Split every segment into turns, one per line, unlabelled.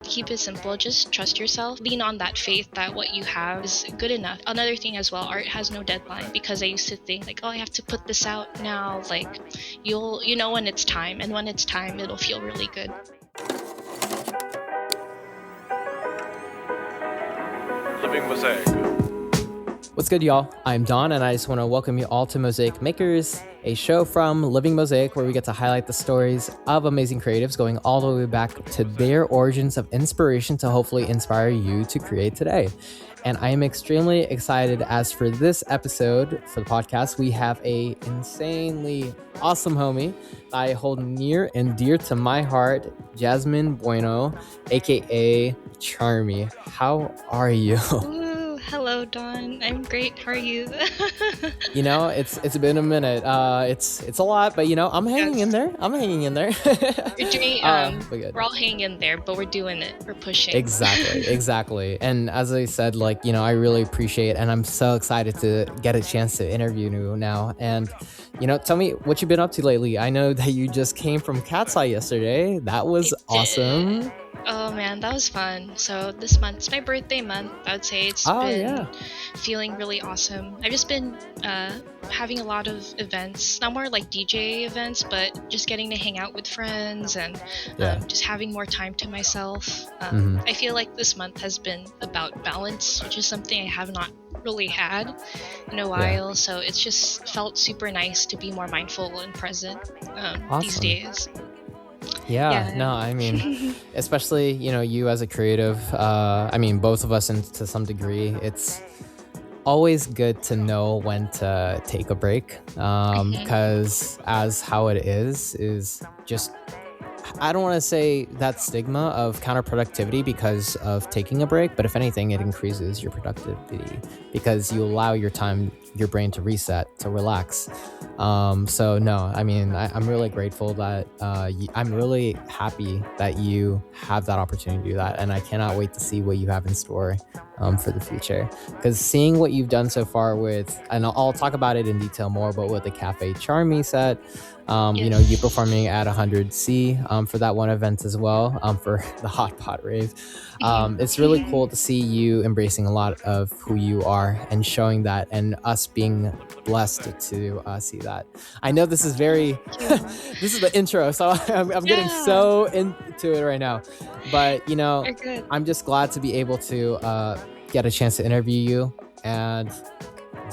keep it simple. Just trust yourself. Lean on that faith that what you have is good enough. Another thing as well, art has no deadline, because I used to think like, oh, I have to put this out now. Like you know when it's time, and when it's time, it'll feel really good.
Living Mosaic.
What's good, y'all? I'm Don, and I just want to welcome you all to Mosaic Makers, a show from Living Mosaic where we get to highlight the stories of amazing creatives going all the way back to their origins of inspiration to hopefully inspire you to create today. And I am extremely excited as for this episode for the podcast, we have a insanely awesome homie that I hold near and dear to my heart, Jasmine Bueno, aka CHARMI. How are you?
Ooh, hello, Dawn. I'm great. How are you?
You know, it's been a minute. It's a lot, but you know, I'm hanging in there.
You're doing, we're all hanging in there, but we're doing it. We're pushing.
Exactly. And as I said, like, you know, I really appreciate, and I'm so excited to get a chance to interview you now. And, you know, tell me what you've been up to lately. I know that you just came from Cat's Eye yesterday. That was awesome.
Oh man, that was fun. So this month's my birthday month. I would say it's been feeling really awesome. I've just been having a lot of events, not more like DJ events, but just getting to hang out with friends and just having more time to myself. I feel like this month has been about balance, which is something I have not really had in a while. So it's just felt super nice to be more mindful and present these days.
Yeah, no, I mean, especially, you know, you as a creative, I mean, both of us to some degree, it's always good to know when to take a break, because as how it is just, I don't want to say that stigma of counterproductivity because of taking a break, but if anything, it increases your productivity because you allow your brain to reset, to relax. So no, I mean, I'm really grateful that I'm really happy that you have that opportunity to do that, and I cannot wait to see what you have in store for the future. Because seeing what you've done so far with, and I'll talk about it in detail more, but with the Cafe CHARMI set, you know, you performing at 100C for that one event as well, for the Hot Pot Rave. It's really cool to see you embracing a lot of who you are and showing that, and us being blessed to see that. I know this is this is the intro, so I'm getting so into it right now. But, you know, I'm just glad to be able to get a chance to interview you. And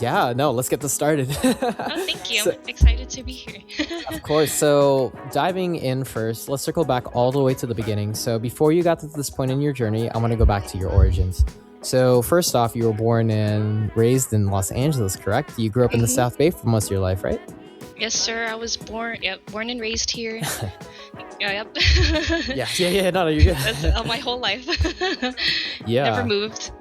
yeah, no, let's get this started.
Thank you. I'm excited to be here.
Of course. So diving in first, let's circle back all the way to the beginning. So before you got to this point in your journey, I want to go back to your origins. So first off, you were born and raised in Los Angeles, correct? You grew up in the South Bay for most of your life, right?
Yes, sir. I was born and raised here. Yep.
Yeah. No, you're good.
That's my whole life. Never moved.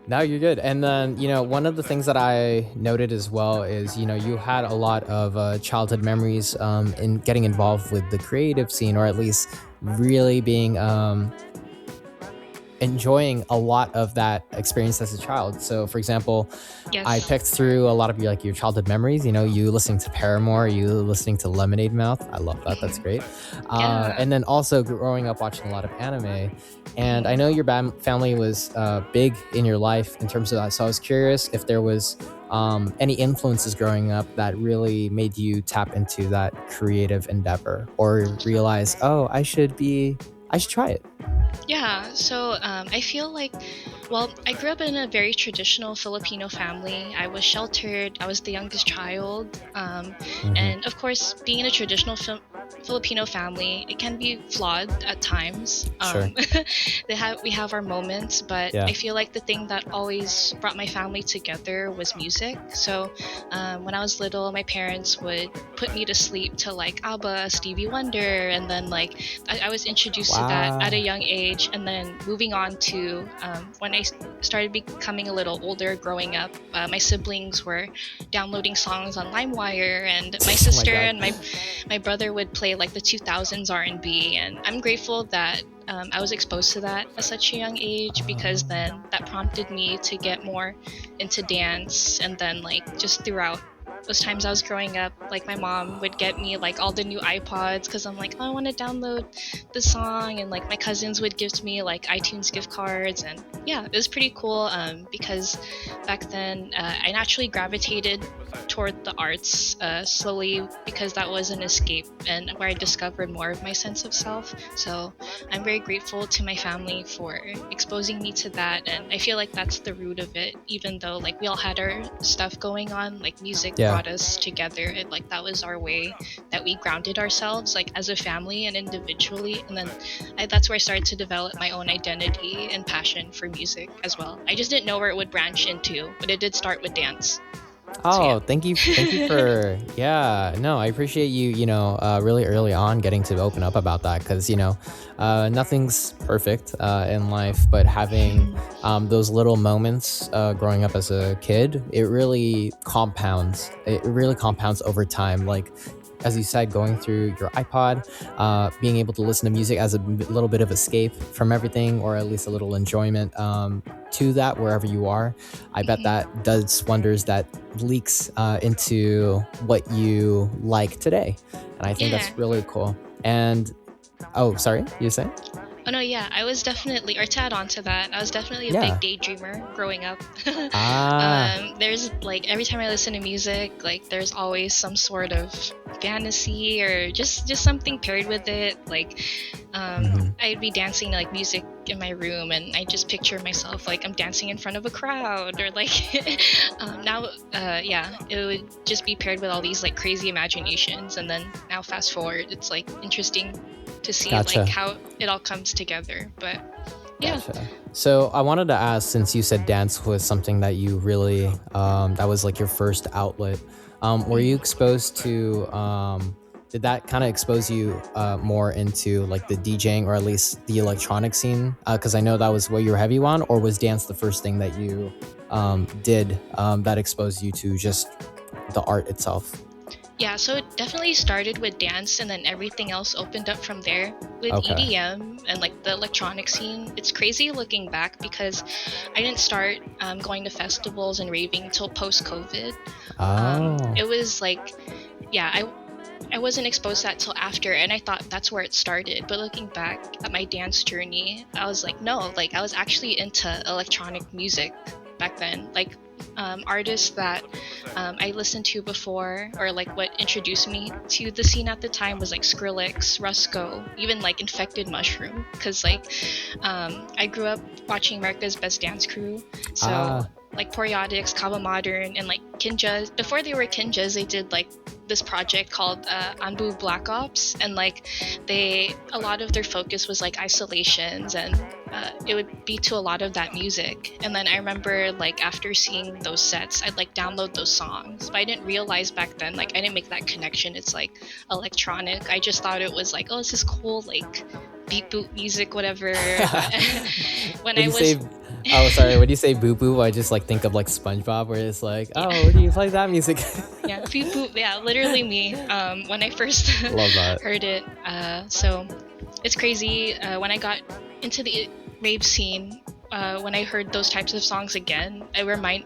No, you're good. And then, you know, one of the things that I noted as well is, you know, you had a lot of childhood memories in getting involved with the creative scene, or at least really being enjoying a lot of that experience as a child. So for example, I picked through a lot of your childhood memories, you know, you listening to Paramore, you listening to Lemonade Mouth. I love that. That's great. And then also growing up watching a lot of anime. And I know your family was big in your life in terms of that. So I was curious if there was any influences growing up that really made you tap into that creative endeavor, or realize, oh, I should try it.
Yeah, so I feel like, well, I grew up in a very traditional Filipino family. I was sheltered. I was the youngest child. And of course, being in a traditional Filipino family, it can be flawed at times.
Sure.
We have our moments, but I feel like the thing that always brought my family together was music. So when I was little, my parents would put me to sleep to like ABBA, Stevie Wonder, and then like I was introduced to that at a young age. And then moving on to when I started becoming a little older, growing up, my siblings were downloading songs on LimeWire, and my sister and my brother would play like the 2000s R&B, and I'm grateful that I was exposed to that at such a young age, because then that prompted me to get more into dance, and then like just throughout those times I was growing up, like my mom would get me like all the new iPods because I'm like, oh, I want to download the song, and like my cousins would give me like iTunes gift cards, and yeah, it was pretty cool because back then I naturally gravitated toward the arts slowly because that was an escape and where I discovered more of my sense of self. So I'm very grateful to my family for exposing me to that, and I feel like that's the root of it. Even though like we all had our stuff going on, like music brought us together, and like that was our way that we grounded ourselves like as a family and individually. And then that's where I started to develop my own identity and passion for music as well. I just didn't know where it would branch into, but it did start with dance.
Oh, so, yeah. Thank you for I appreciate you really early on getting to open up about that, because nothing's perfect in life, but having those little moments growing up as a kid, it really compounds over time. Like as you said, going through your iPod, being able to listen to music as a little bit of escape from everything, or at least a little enjoyment to that wherever you are. I bet that does wonders, that leaks into what you like today. And I think that's really cool. And, oh, sorry, you were saying?
Oh no, yeah, I was definitely, or to add on to that, I was definitely a big daydreamer growing up. There's like, every time I listen to music, like there's always some sort of fantasy or just something paired with it. Like I'd be dancing to like music in my room, and I just picture myself like I'm dancing in front of a crowd, or like it would just be paired with all these like crazy imaginations. And then now fast forward, it's like interesting to see like how it all comes together. But yeah.
So I wanted to ask, since you said dance was something that you really that was like your first outlet, were you exposed to did that kind of expose you more into like the DJing, or at least the electronic scene? Because I know that was what you were heavy on, or was dance the first thing that you did that exposed you to just the art itself?
Yeah, so it definitely started with dance, and then everything else opened up from there with EDM and like the electronic scene. It's crazy looking back because I didn't start going to festivals and raving until post-COVID. It was like, I wasn't exposed to that till after, and I thought that's where it started. But looking back at my dance journey, I was like, no, like I was actually into electronic music back then. Like artists that I listened to before, or like what introduced me to the scene at the time, was like Skrillex, Rusko, even like Infected Mushroom, because like I grew up watching America's Best Dance Crew, so like Periodics, Kaba Modern, and like Kinjas. Before they were Kinjas, they did like this project called Anbu Black Ops, and like a lot of their focus was like isolations, and it would be to a lot of that music. And then I remember like after seeing those sets, I'd like download those songs, but I didn't realize back then, like I didn't make that connection, it's like electronic. I just thought it was like, oh, this is cool, like beat boot music, whatever. When
you say boop boop, I just like think of like SpongeBob, where it's like, oh, where do you play that music?
Yeah, beep boop, yeah, literally me. When I first heard it. So it's crazy when I got into the rave scene. When I heard those types of songs again, my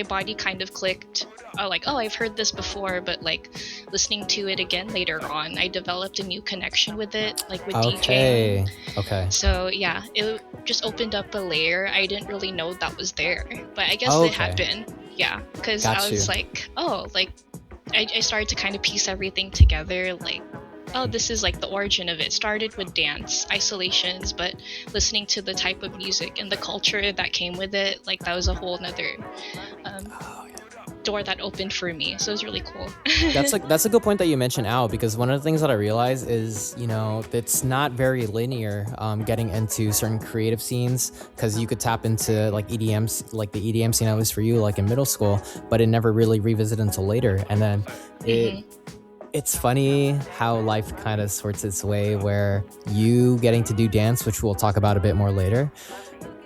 body kind of clicked. Like, oh, I've heard this before, but like listening to it again later on, I developed a new connection with it, like with DJing.
Okay.
So yeah, it just opened up a layer I didn't really know that was there, but I guess it had been. Yeah, because I was like, oh, like I started to kind of piece everything together, like, oh, this is like the origin of it. Started with dance, isolations, but listening to the type of music and the culture that came with it, like that was a whole nother door that opened for me. So it was really cool.
That's a good point that you mentioned, Al, because one of the things that I realized is, it's not very linear getting into certain creative scenes, because you could tap into like EDMs, like the EDM scene, at least for you, like in middle school, but it never really revisited until later. And then it's funny how life kind of sorts its way, where you getting to do dance, which we'll talk about a bit more later,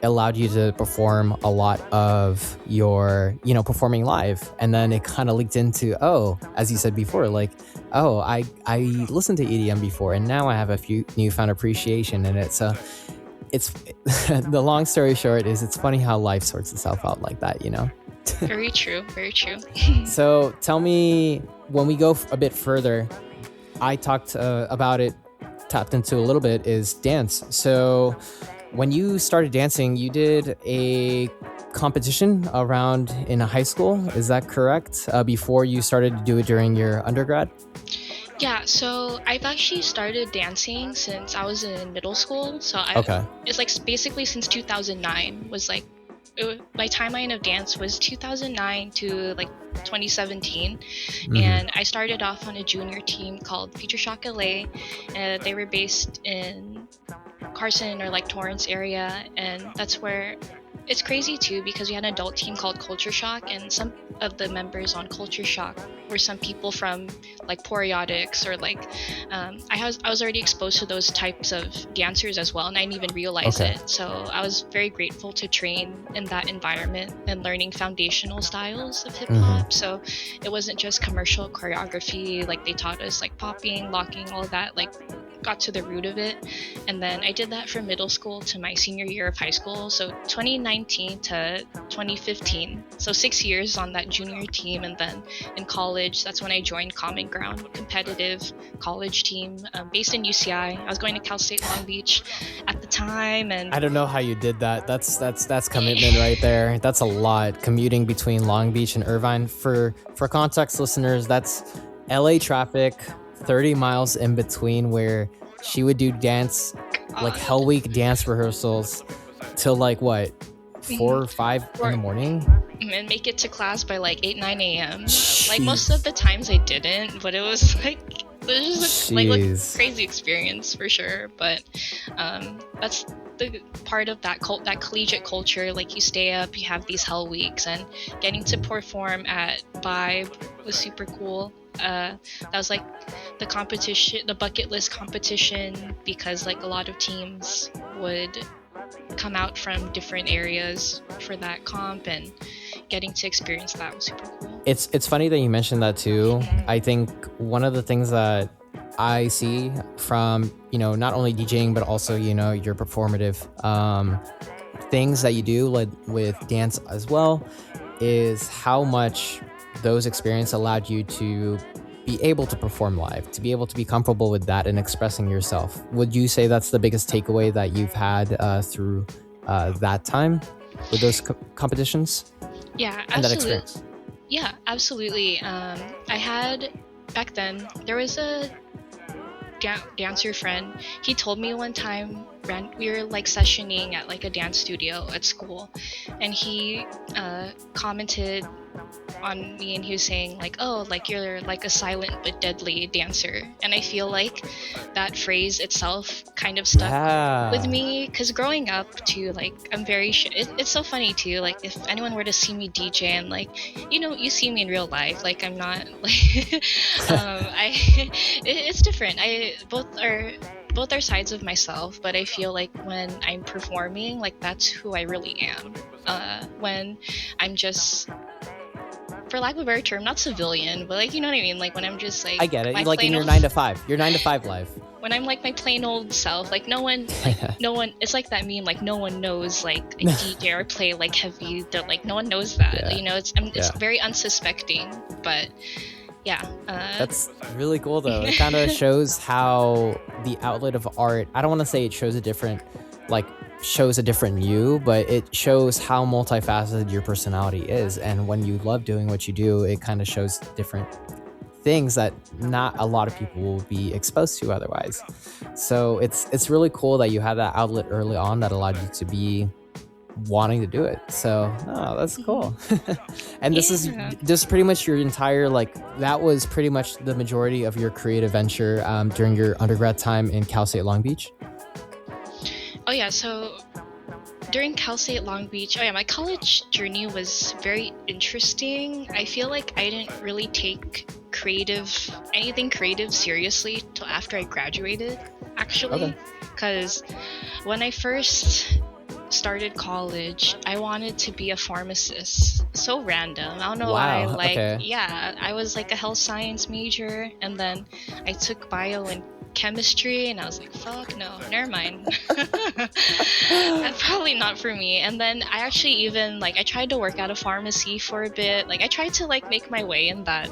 allowed you to perform a lot of your, performing live. And then it kind of leaked into, as you said before, like, I listened to EDM before, and now I have a few newfound appreciation in it. So it's the long story short is, it's funny how life sorts itself out like that,
Very true. Very true.
So tell me, when we go a bit further, I talked about it, tapped into a little bit, is dance. So when you started dancing, you did a competition around in a high school. Is that correct? Before you started to do it during your undergrad?
Yeah, so I've actually started dancing since I was in middle school. So it's like basically since 2009 was like my timeline of dance was 2009 to like 2017. And I started off on a junior team called Future Shock LA. They were based in Carson or like Torrance area, and that's where it's crazy too, because we had an adult team called Culture Shock, and some of the members on Culture Shock were some people from like Poriotics or like I was already exposed to those types of dancers as well, and I didn't even realize it. So I was very grateful to train in that environment and learning foundational styles of hip hop. So it wasn't just commercial choreography, like they taught us like popping, locking, all of that, like got to the root of it. And then I did that from middle school to my senior year of high school, so 2019 to 2015, so 6 years on that junior team. And then in college, that's when I joined Common Ground, competitive college team based in UCI. I was going to Cal State Long Beach at the time, and
I don't know how you did that. That's commitment right there. That's a lot, commuting between Long Beach and Irvine. For context, listeners, that's LA traffic, 30 miles in between, where she would do dance, like Hell Week dance rehearsals till like what, 4 or 5 in the morning,
and make it to class by like 8-9 a.m. Like most of the times I didn't, but it was like like crazy experience for sure. But that's the part of that that collegiate culture. Like you stay up, you have these Hell Weeks, and getting to perform at Vibe was super cool. That was like the competition, the bucket list competition, because like a lot of teams would come out from different areas for that comp, and getting to experience that was super cool.
It's funny that you mentioned that too. I think one of the things that I see from, not only DJing, but also, your performative things that you do with dance as well, is how much those experiences allowed you to be able to perform live, to be able to be comfortable with that and expressing yourself. Would you say that's the biggest takeaway that you've had through that time with those competitions?
Yeah, absolutely.
And that experience?
Yeah, absolutely. I had, back then, there was a dancer friend. He told me one time, we were like sessioning at like a dance studio at school, and he commented on me, and he was saying like, oh, like you're like a silent but deadly dancer. And I feel like that phrase itself kind of stuck with me, because growing up too, like I'm very it's so funny too, like if anyone were to see me DJ, and like you see me in real life, like I'm not like it's different. Both are sides of myself, but I feel like when I'm performing, like that's who I really am. When I'm just, for lack of a better term, not civilian, but like, you know what I mean? Like when I'm just like,
I get it. Like in your 9 to 5, your 9 to 5 life. When
I'm like my plain old self, like no one, it's like that meme, like no one knows like I DJ or play like heavy. They're like, no one knows that, it's very unsuspecting, but yeah.
That's really cool though. It kind of shows how the outlet of art, I don't want to say it shows a different you, but it shows how multifaceted your personality is. And when you love doing what you do, it kind of shows different things that not a lot of people will be exposed to otherwise. So it's really cool that you had that outlet early on that allowed you to be wanting to do it. So that's cool. And this is pretty much your entire, like that was pretty much the majority of your creative venture during your undergrad time in Cal State Long Beach?
Oh yeah, so during Cal State Long Beach, my college journey was very interesting. I feel like I didn't really take anything creative seriously till after I graduated, actually. Because when I first started college, I wanted to be a pharmacist. So random. I don't know why. Like, I was like a health science major, and then I took bio in chemistry, and I was like, fuck no, never mind. That's probably not for me. And then I actually even like I tried to work at a pharmacy for a bit. Like I tried to like make my way in that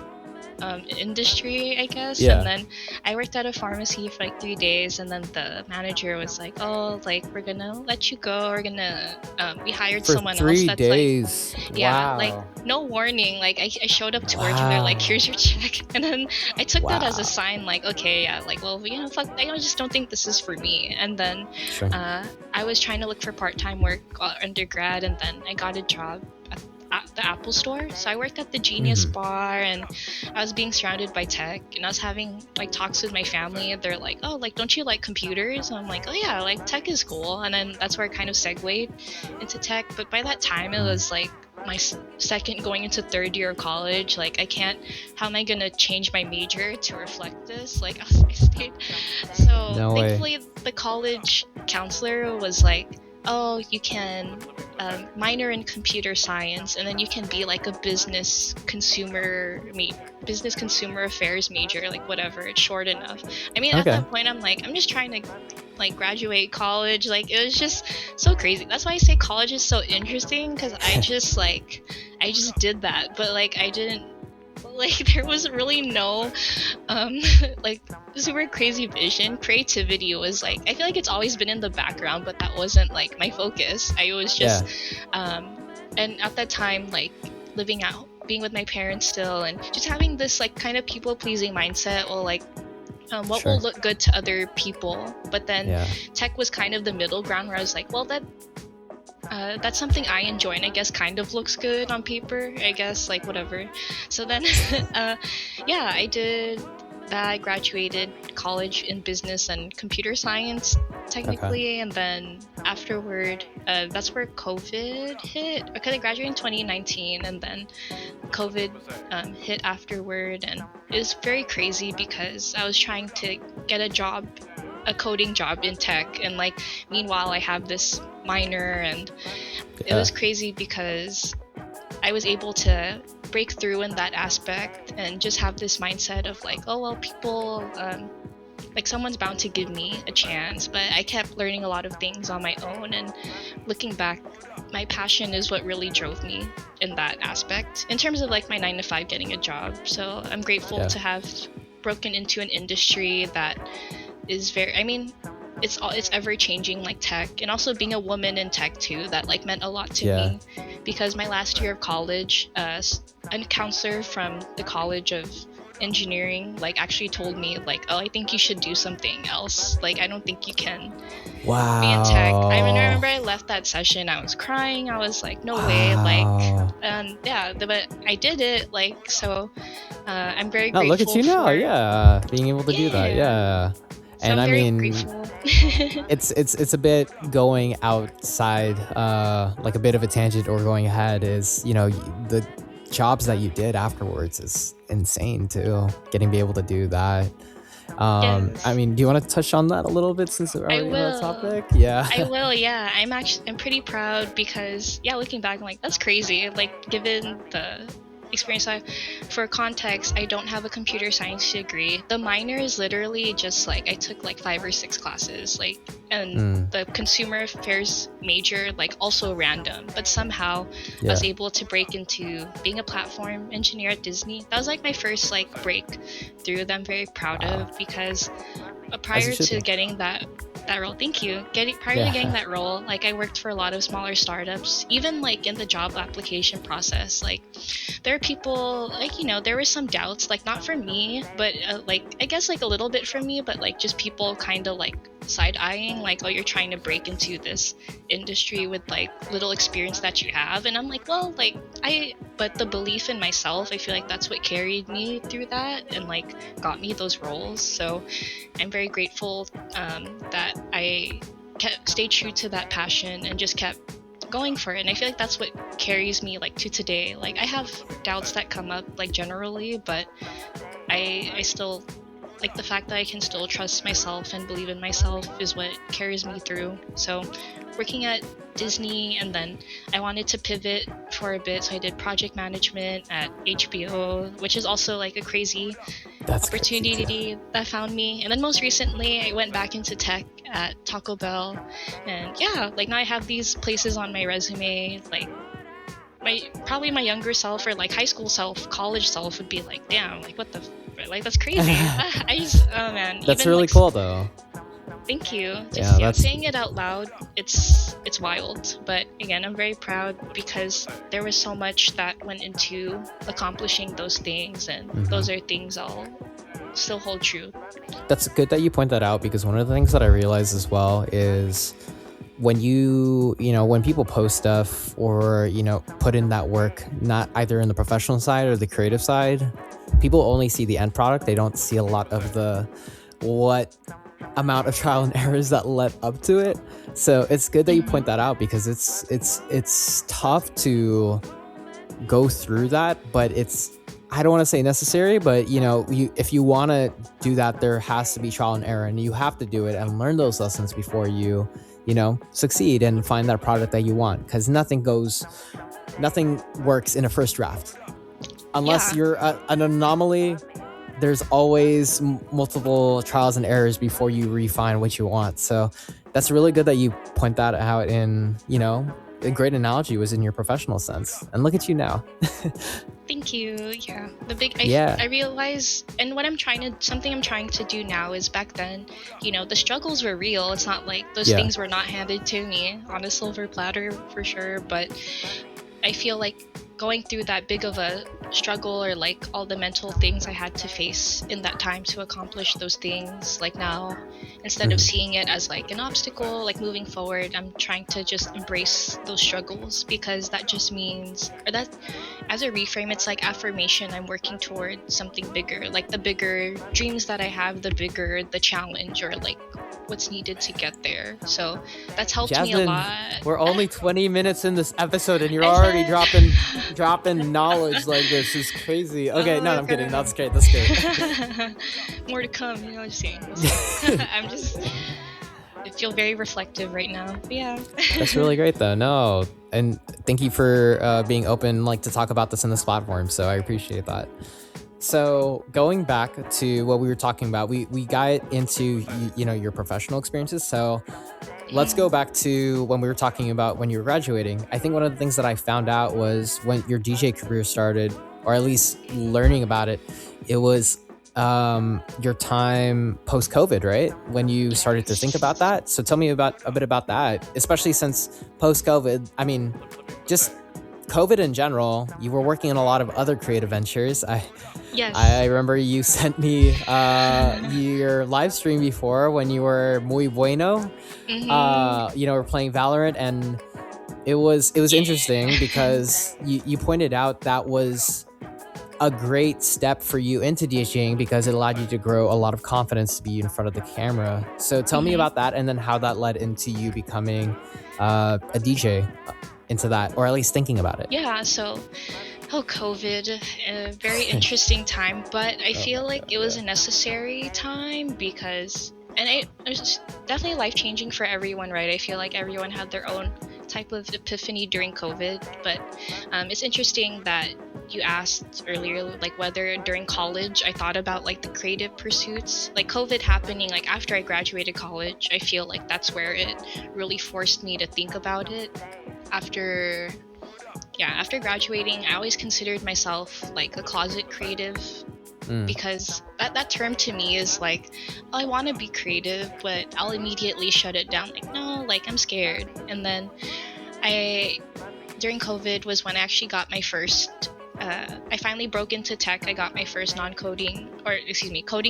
industry, I guess.
Yeah.
And then I worked at a pharmacy for like 3 days, and then the manager was like, "Oh, like we're gonna let you go. We're gonna we hired
For
someone
3
else that's
days.
like, yeah,
Wow.
like no warning. Like I showed up to work and they're like, here's your check, and then I took that as a sign, like, okay, yeah, like, well, you know, fuck, I just don't think this is for me. And then
Sure.
I was trying to look for part-time work undergrad, and then I got a job at the Apple store. So I worked at the Genius Bar, and I was being surrounded by tech, and I was having like talks with my family, and they're like, oh, like, don't you like computers? And I'm like, oh yeah, like tech is cool. And then that's where I kind of segued into tech. But by that time it was like my second going into third year of college. Like how am I gonna change my major to reflect this? Like I stayed. So
No way.
thankfully the college counselor was like, oh, you can minor in computer science, and then you can be like a business consumer affairs major, like whatever, it's short enough. I mean, at that point I'm like, I'm just trying to like graduate college. Like it was just so crazy. That's why I say college is so interesting, because I just did that, but like I didn't, like there was really no like super crazy vision. Creativity was like, I feel like it's always been in the background, but that wasn't like my focus. I was just and at that time, like living out, being with my parents still, and just having this like kind of people pleasing mindset, or like what will look good to other people. But then tech was kind of the middle ground, where I was like, well, that's something I enjoy, and I guess kind of looks good on paper, I guess, like whatever. So then I did that. I graduated college in business and computer science technically, and then afterward that's where COVID hit, because I graduated in 2019, and then COVID hit afterward. And it was very crazy because I was trying to get a coding job in tech, and like meanwhile I have this minor, and it was crazy because I was able to break through in that aspect and just have this mindset of like, oh well, people like someone's bound to give me a chance. But I kept learning a lot of things on my own, and looking back, my passion is what really drove me in that aspect in terms of like my 9-to-5 getting a job. So I'm grateful to have broken into an industry that is very, I mean, it's ever changing, like tech, and also being a woman in tech too, that like meant a lot to me, because my last year of college, a counselor from the College of Engineering like actually told me like, oh, I think you should do something else. Like I don't think you can be in tech. I remember I left that session, I was crying, I was like, no way, like but I did it, like, so I'm very grateful.
Look at you now, being able to do that,
So
and
I'm
I
very
mean,
grateful.
it's a bit going outside, like a bit of a tangent or going ahead, is, you know, the jobs that you did afterwards is insane too. Getting to be able to do that. I mean, do you want to touch on that a little bit since we're already on that topic?
I will. I'm pretty proud because looking back, I'm like, that's crazy. Like given the experience for context, I don't have a computer science degree. The minor is literally just like I took like 5 or 6 classes, like, and the consumer affairs major like also random, but somehow I was able to break into being a platform engineer at Disney. That was like my first like breakthrough that I'm very proud of, because prior to getting that role, prior to getting that role, like I worked for a lot of smaller startups. Even like in the job application process, like there are people, like, you know, there were some doubts, like not for me, but like I guess like a little bit for me, but like just people kind of like side-eyeing, like, oh, you're trying to break into this industry with like little experience that you have. And I'm like, well, like but the belief in myself, I feel like that's what carried me through that and like got me those roles. So I'm very grateful that I stayed true to that passion and just kept going for it. And I feel like that's what carries me like to today. Like I have doubts that come up like generally, but I still like the fact that I can still trust myself and believe in myself is what carries me through. So working at Disney, and then I wanted to pivot for a bit, so I did project management at HBO, which is also like a crazy opportunity that found me. And then most recently, I went back into tech at Taco Bell, and yeah, like now I have these places on my resume. Like probably my younger self or like high school self, college self would be like, damn, like what the, like that's crazy. I just, oh man,
that's
even,
really
like,
cool though.
Thank you. Just saying it out loud, it's wild. But again, I'm very proud because there was so much that went into accomplishing those things, and those are things I'll still hold true.
That's good that you point that out, because one of the things that I realize as well is when when people post stuff or, put in that work, not either in the professional side or the creative side, people only see the end product. They don't see a lot of what amount of trial and errors that led up to it. So it's good that you point that out, because it's tough to go through that, but I don't want to say necessary, but if you want to do that, there has to be trial and error, and you have to do it and learn those lessons before you succeed and find that product that you want, because nothing works in a first draft unless you're an anomaly. There's always multiple trials and errors before you refine what you want. So that's really good that you point that out in, a great analogy was in your professional sense. And look at you now.
Thank you. Yeah. I realize, and something I'm trying to do now is, back then, the struggles were real. It's not like those things were not handed to me on a silver platter for sure. But I feel like going through that big of a struggle, or like all the mental things I had to face in that time to accomplish those things, like now, instead of seeing it as like an obstacle, like moving forward, I'm trying to just embrace those struggles, because that just means, or that as a reframe, it's like affirmation. I'm working toward something bigger, like the bigger dreams that I have, the bigger the challenge, or like what's needed to get there. So that's helped me a lot.
We're only 20 minutes in this episode and you're already dropping knowledge like this. Is crazy. Okay, no, I'm kidding. That's great.
More to come, just saying. I feel very reflective right now. But yeah.
That's really great though. No, and thank you for being open, like, to talk about this in this platform. So I appreciate that. So going back to what we were talking about, we got into your professional experiences. So let's go back to when we were talking about when you were graduating. I think one of the things that I found out was when your DJ career started, or at least learning about it, it was your time post-COVID, right? When you started to think about that. So tell me a bit about that, especially since post-COVID, I mean, just COVID in general, you were working on a lot of other creative ventures.
Yes.
I remember you sent me your live stream before when you were muy bueno. We're playing Valorant, and it was interesting because you pointed out that was a great step for you into DJing, because it allowed you to grow a lot of confidence to be in front of the camera. So tell me about that, and then how that led into you becoming a DJ into that, or at least thinking about it.
Yeah, so COVID, a very interesting time, but I feel like it was a necessary time, because, and it was definitely life-changing for everyone, right? I feel like everyone had their own type of epiphany during COVID, but it's interesting that you asked earlier, like, whether during college I thought about like the creative pursuits. Like COVID happening like after I graduated college, I feel like that's where it really forced me to think about it. After graduating, I always considered myself like a closet creative, because that term to me is like, oh, I want to be creative, but I'll immediately shut it down. Like, no, like, I'm scared. And then during COVID was when I actually got my first, I finally broke into tech. I got my first coding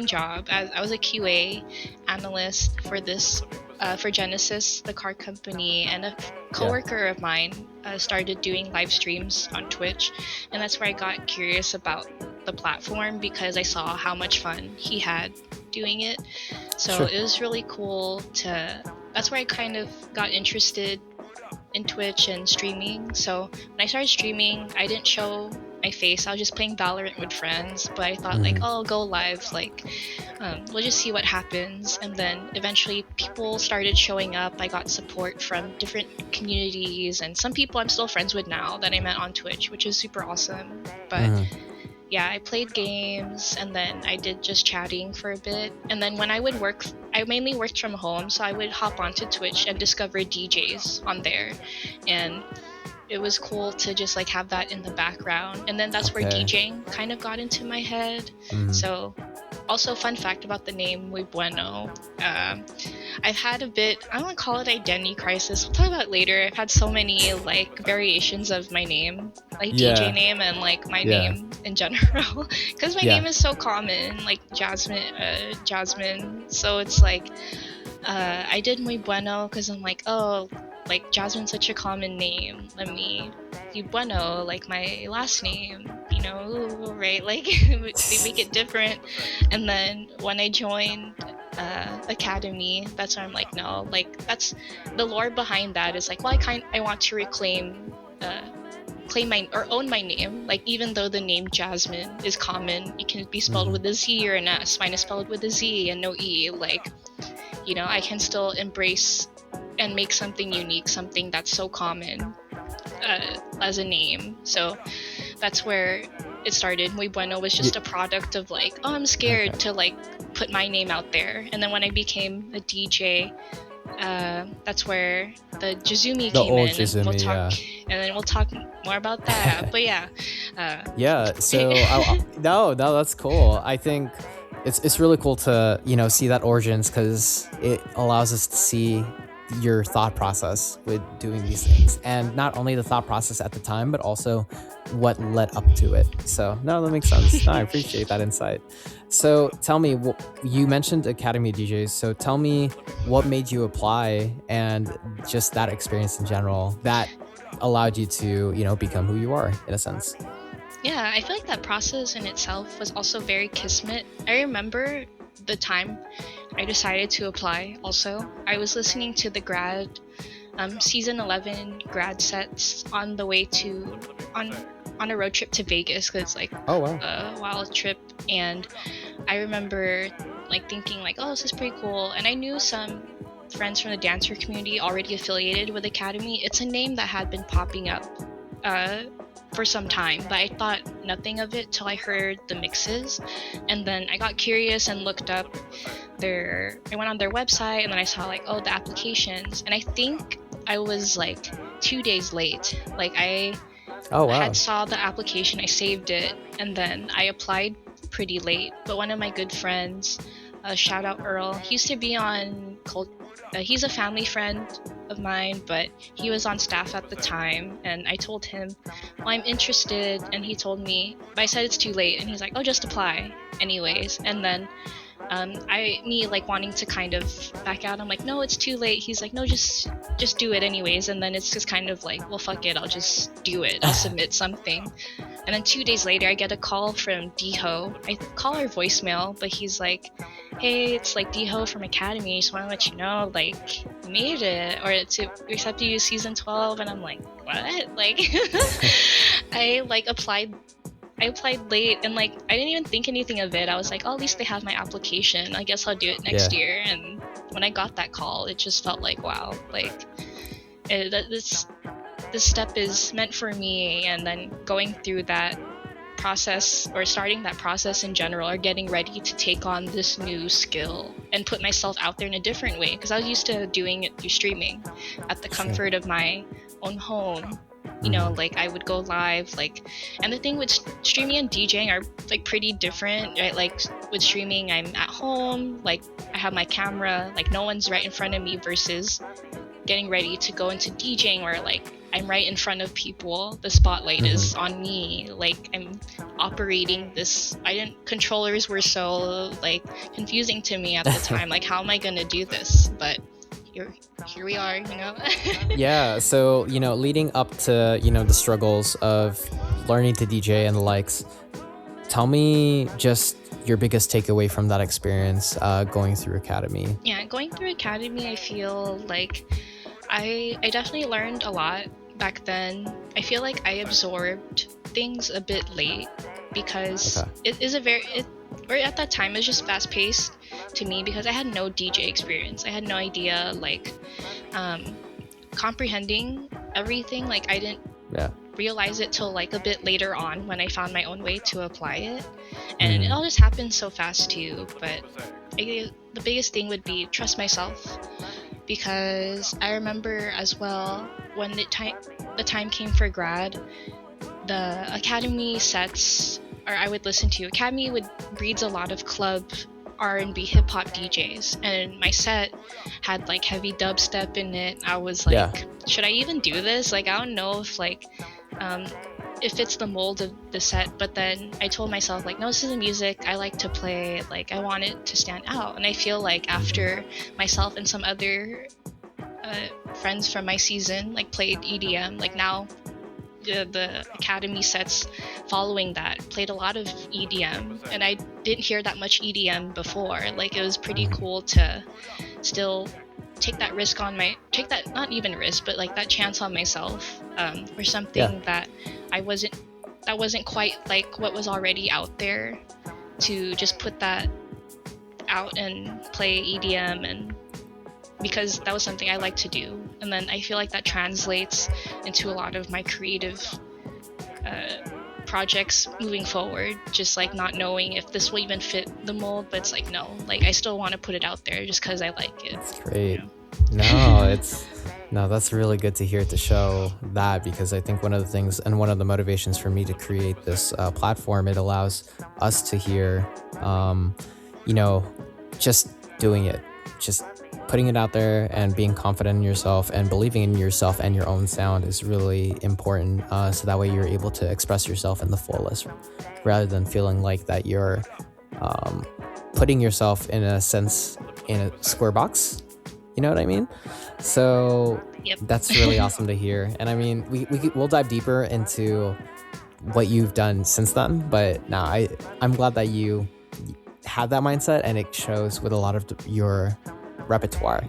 job. I was a QA analyst for Genesis, the car company, and a coworker of mine started doing live streams on Twitch, and that's where I got curious about the platform, because I saw how much fun he had doing it. So It was really cool that's where I kind of got interested in Twitch and streaming. So when I started streaming, I didn't show my face. I was just playing Valorant with friends, but I thought like, oh, I'll go live, like we'll just see what happens. And then eventually people started showing up. I got support from different communities, and some people I'm still friends with now that I met on Twitch, which is super awesome. But yeah, I played games, and then I did just chatting for a bit. And then when I would work, I mainly worked from home, so I would hop onto Twitch and discover DJs on there. And it was cool to just like have that in the background. And then that's where DJing kind of got into my head. So also, fun fact about the name Muy Bueno. I've had a bit, I don't want to call it identity crisis. We'll talk about it later. I've had so many like variations of my name, like DJ name and like my name in general. Because my name is so common, like Jasmine. So it's like, I did Muy Bueno because I'm like, oh, like Jasmine's such a common name. Let me do Bueno, like my last name, you know, right? Like they make it different. And then when I joined Academy, that's when I'm like, no, like that's the lore behind that is like, well, I want to reclaim claim my or own my name. Like even though the name Jasmine is common, it can be spelled with a Z or an S. Mine is spelled with a Z and no E. Like, you know, I can still embrace and make something unique, something that's so common as a name. So that's where it started. Muy Bueno was just a product of like, oh, I'm scared to like put my name out there. And then when I became a DJ, that's where the Jazumi came in.
Jazumi,
and we'll talk, and then we'll talk more about that. But yeah.
So no, that's cool. I think it's really cool to, you know, see that origins, because it allows us to see your thought process with doing these things, and not only the thought process at the time, but also what led up to it. So no, that makes sense. No, I appreciate that insight. So tell me, you mentioned Academy of DJs, so tell me what made you apply, and just that experience in general that allowed you to, you know, become who you are in a sense.
Yeah, I feel like that process in itself was also very kismet. I remember the time I decided to apply also. I was listening to the grad, season 11 grad sets on the way to, on a road trip to Vegas, because it's like
a
wild trip. And I remember like thinking like, oh, this is pretty cool. And I knew some friends from the dancer community already affiliated with Academy. It's a name that had been popping up for some time, but I thought nothing of it till I heard the mixes. And then I got curious and looked up I went on their website, and then I saw like, oh, the applications. And I think I was like 2 days late. Like I had saw the application, I saved it, and then I applied pretty late. But one of my good friends, shout out Earl, he used to be on he's a family friend of mine, but he was on staff at the time. And I told him, well, I'm interested, and he told me, but I said it's too late, and he's like, oh, just apply anyways. And then me like wanting to kind of back out, I'm like, no, it's too late. He's like, no, just do it anyways. And then it's just kind of like, well, fuck it, I'll just do it, I'll submit something. And then 2 days later, I get a call from Diho. I call her voicemail, but he's like, hey, it's like Diho from Academy, just want to let you know, like, you made it, or we accepted you season 12. And I'm like, what? Like I applied late, and like I didn't even think anything of it. I was like, oh, at least they have my application, I guess I'll do it next year. And when I got that call, it just felt like, wow, like this step is meant for me. And then going through that process, or starting that process in general, or getting ready to take on this new skill and put myself out there in a different way, because I was used to doing it through streaming at the comfort of my own home. You know, like I would go live, like, and the thing with streaming and DJing are like pretty different, right? Like with streaming, I'm at home, like I have my camera, like no one's right in front of me, versus getting ready to go into DJing where like I'm right in front of people, the spotlight is on me, like I'm operating this. Controllers were so like confusing to me at the time, like how am I gonna do this? But here we are, you know.
Yeah, so, you know, leading up to, you know, the struggles of learning to DJ and the likes, tell me just your biggest takeaway from that experience, going through Academy.
Yeah, going through Academy, I feel like I definitely learned a lot back then. I feel like I absorbed things a bit late, because it is or at that time it was just fast paced to me, because I had no DJ experience. I had no idea like comprehending everything. Like I didn't realize it till like a bit later on when I found my own way to apply it. And it all just happened so fast too. But the biggest thing would be trust myself, because I remember as well when the time came for grad, the Academy sets, or I would listen to, Academy breeds a lot of club R&B hip hop DJs, and my set had like heavy dubstep in it. I was like, should I even do this? Like, I don't know if like if it's the mold of the set. But then I told myself, like, no, this is the music I like to play. Like, I want it to stand out. And I feel like after myself and some other friends from my season like played EDM, like now the Academy sets following that played a lot of EDM, and I didn't hear that much EDM before. Like, it was pretty cool to still take that risk on not even risk, but like that chance on myself for something that wasn't quite like what was already out there, to just put that out and play EDM, and because that was something I like to do. And then I feel like that translates into a lot of my creative projects moving forward, just like not knowing if this will even fit the mold, but it's like, no, like I still want to put it out there just because I like it.
That's great.
You know?
No, that's really good to hear, to show that, because I think one of the things and one of the motivations for me to create this platform, it allows us to hear, just doing it, just putting it out there and being confident in yourself and believing in yourself and your own sound is really important. So that way you're able to express yourself in the fullest, rather than feeling like that you're putting yourself in a sense in a square box. You know what I mean? So that's really awesome to hear. And I mean, we'll dive deeper into what you've done since then. But now I'm glad that you had that mindset, and it shows with a lot of your repertoire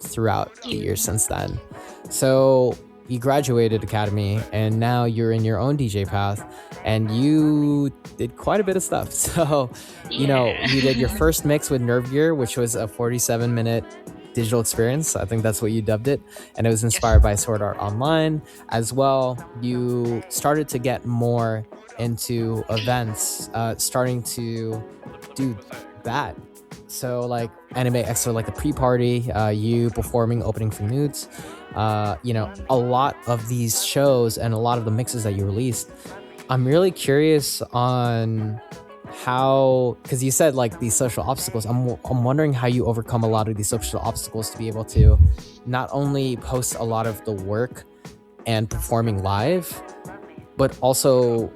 throughout the years since then. So you graduated Academy, and now you're in your own DJ path, and you did quite a bit of stuff. So, you did your first mix with Nerve Gear, which was a 47-minute digital experience. I think that's what you dubbed it. And it was inspired by Sword Art Online as well. You started to get more into events, starting to do that. So like Anime Extra, like the pre-party, you performing opening for nudes, a lot of these shows and a lot of the mixes that you released. I'm really curious on how, because you said like these social obstacles, I'm wondering how you overcome a lot of these social obstacles to be able to not only post a lot of the work and performing live, but also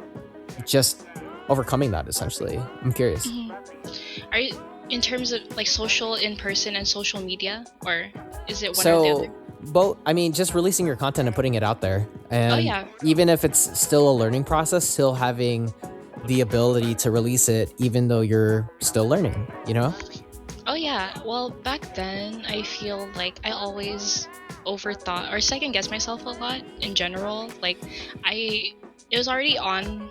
just overcoming that essentially. I'm curious.
Are you, in terms of like social in person and social media, or is it one or the other?
Both. I mean, just releasing your content and putting it out there, and even if it's still a learning process, still having the ability to release it even though you're still learning,
Oh yeah, well back then I feel like I always overthought or second guessed myself a lot in general. Like it was already on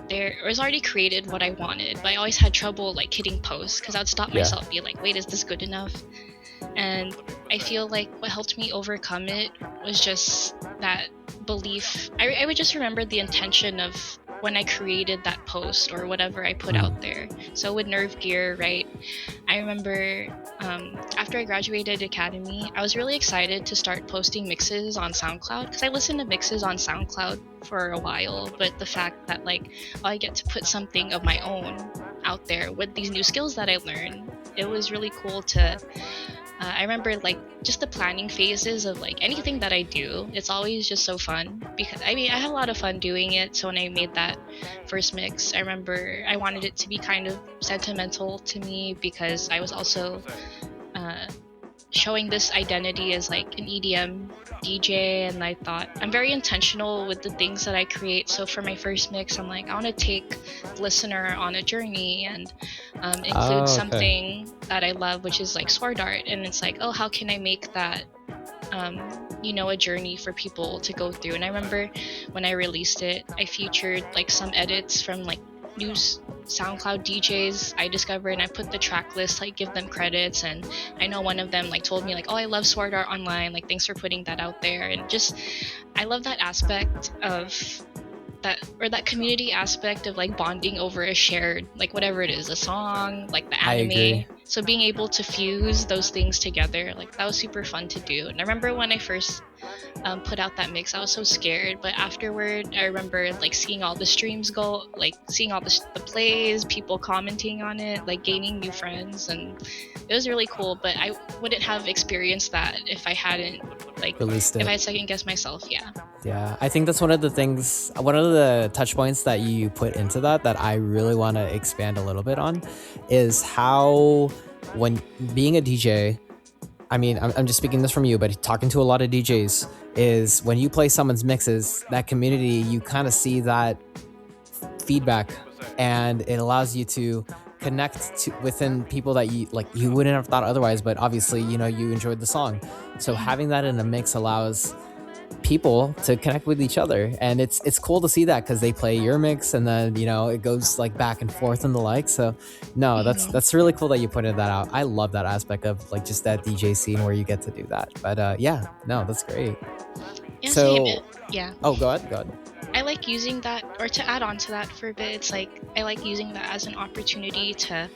there, it was already created what I wanted, but I always had trouble like hitting post, because I'd stop myself, be like, wait, is this good enough? And I feel like what helped me overcome it was just that belief. I would just remember the intention of when I created that post or whatever I put out there. So with Nerve Gear, right, I remember after I graduated Academy, I was really excited to start posting mixes on SoundCloud, because I listened to mixes on SoundCloud for a while, but the fact that like I get to put something of my own out there with these new skills that I learned, it was really cool to I remember like just the planning phases of like anything that I do. It's always just so fun, because I had a lot of fun doing it. So when I made that first mix, I remember I wanted it to be kind of sentimental to me, because I was also showing this identity as like an EDM DJ, and I thought I'm very intentional with the things that I create. So for my first mix, I'm like, I want to take the listener on a journey and include something that I love, which is like Sword Art. And it's like, how can I make that a journey for people to go through? And I remember when I released it, I featured like some edits from like new SoundCloud DJs I discover, and I put the track list, like give them credits. And I know one of them like told me like, oh, I love Sword Art Online, like thanks for putting that out there. And just I love that aspect of that, or that community aspect of like bonding over a shared, like whatever it is, a song, like the anime.
I agree.
So being able to fuse those things together, like that was super fun to do. And I remember when I first put out that mix, I was so scared, but afterward I remember like seeing all the streams go, like seeing all the plays, people commenting on it, like gaining new friends, and it was really cool. But I wouldn't have experienced that if I hadn't like
released it.
If I had second guessed myself.
Yeah, I think that's one of the touch points that you put into that I really want to expand a little bit on, is how when being a DJ, I mean, I'm just speaking this from you, but talking to a lot of DJs, is when you play someone's mixes, that community, you kind of see that feedback, and it allows you to connect within people that you wouldn't have thought otherwise, but obviously, you enjoyed the song. So having that in a mix allows people to connect with each other, and it's cool to see that, because they play your mix and then it goes like back and forth and the like. So no, that's really cool that you pointed that out. I love that aspect of like just that DJ scene where you get to do that. But that's great. So oh, go ahead.
I like using that, or to add on to that for a bit, it's like I like using that as an opportunity to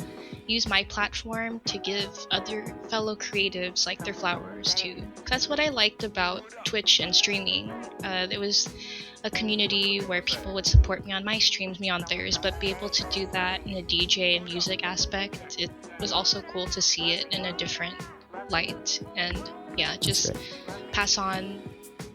use my platform to give other fellow creatives like their flowers too. That's what I liked about Twitch and streaming. There was a community where people would support me on my streams, me on theirs, but be able to do that in a DJ and music aspect, it was also cool to see it in a different light. And just pass on,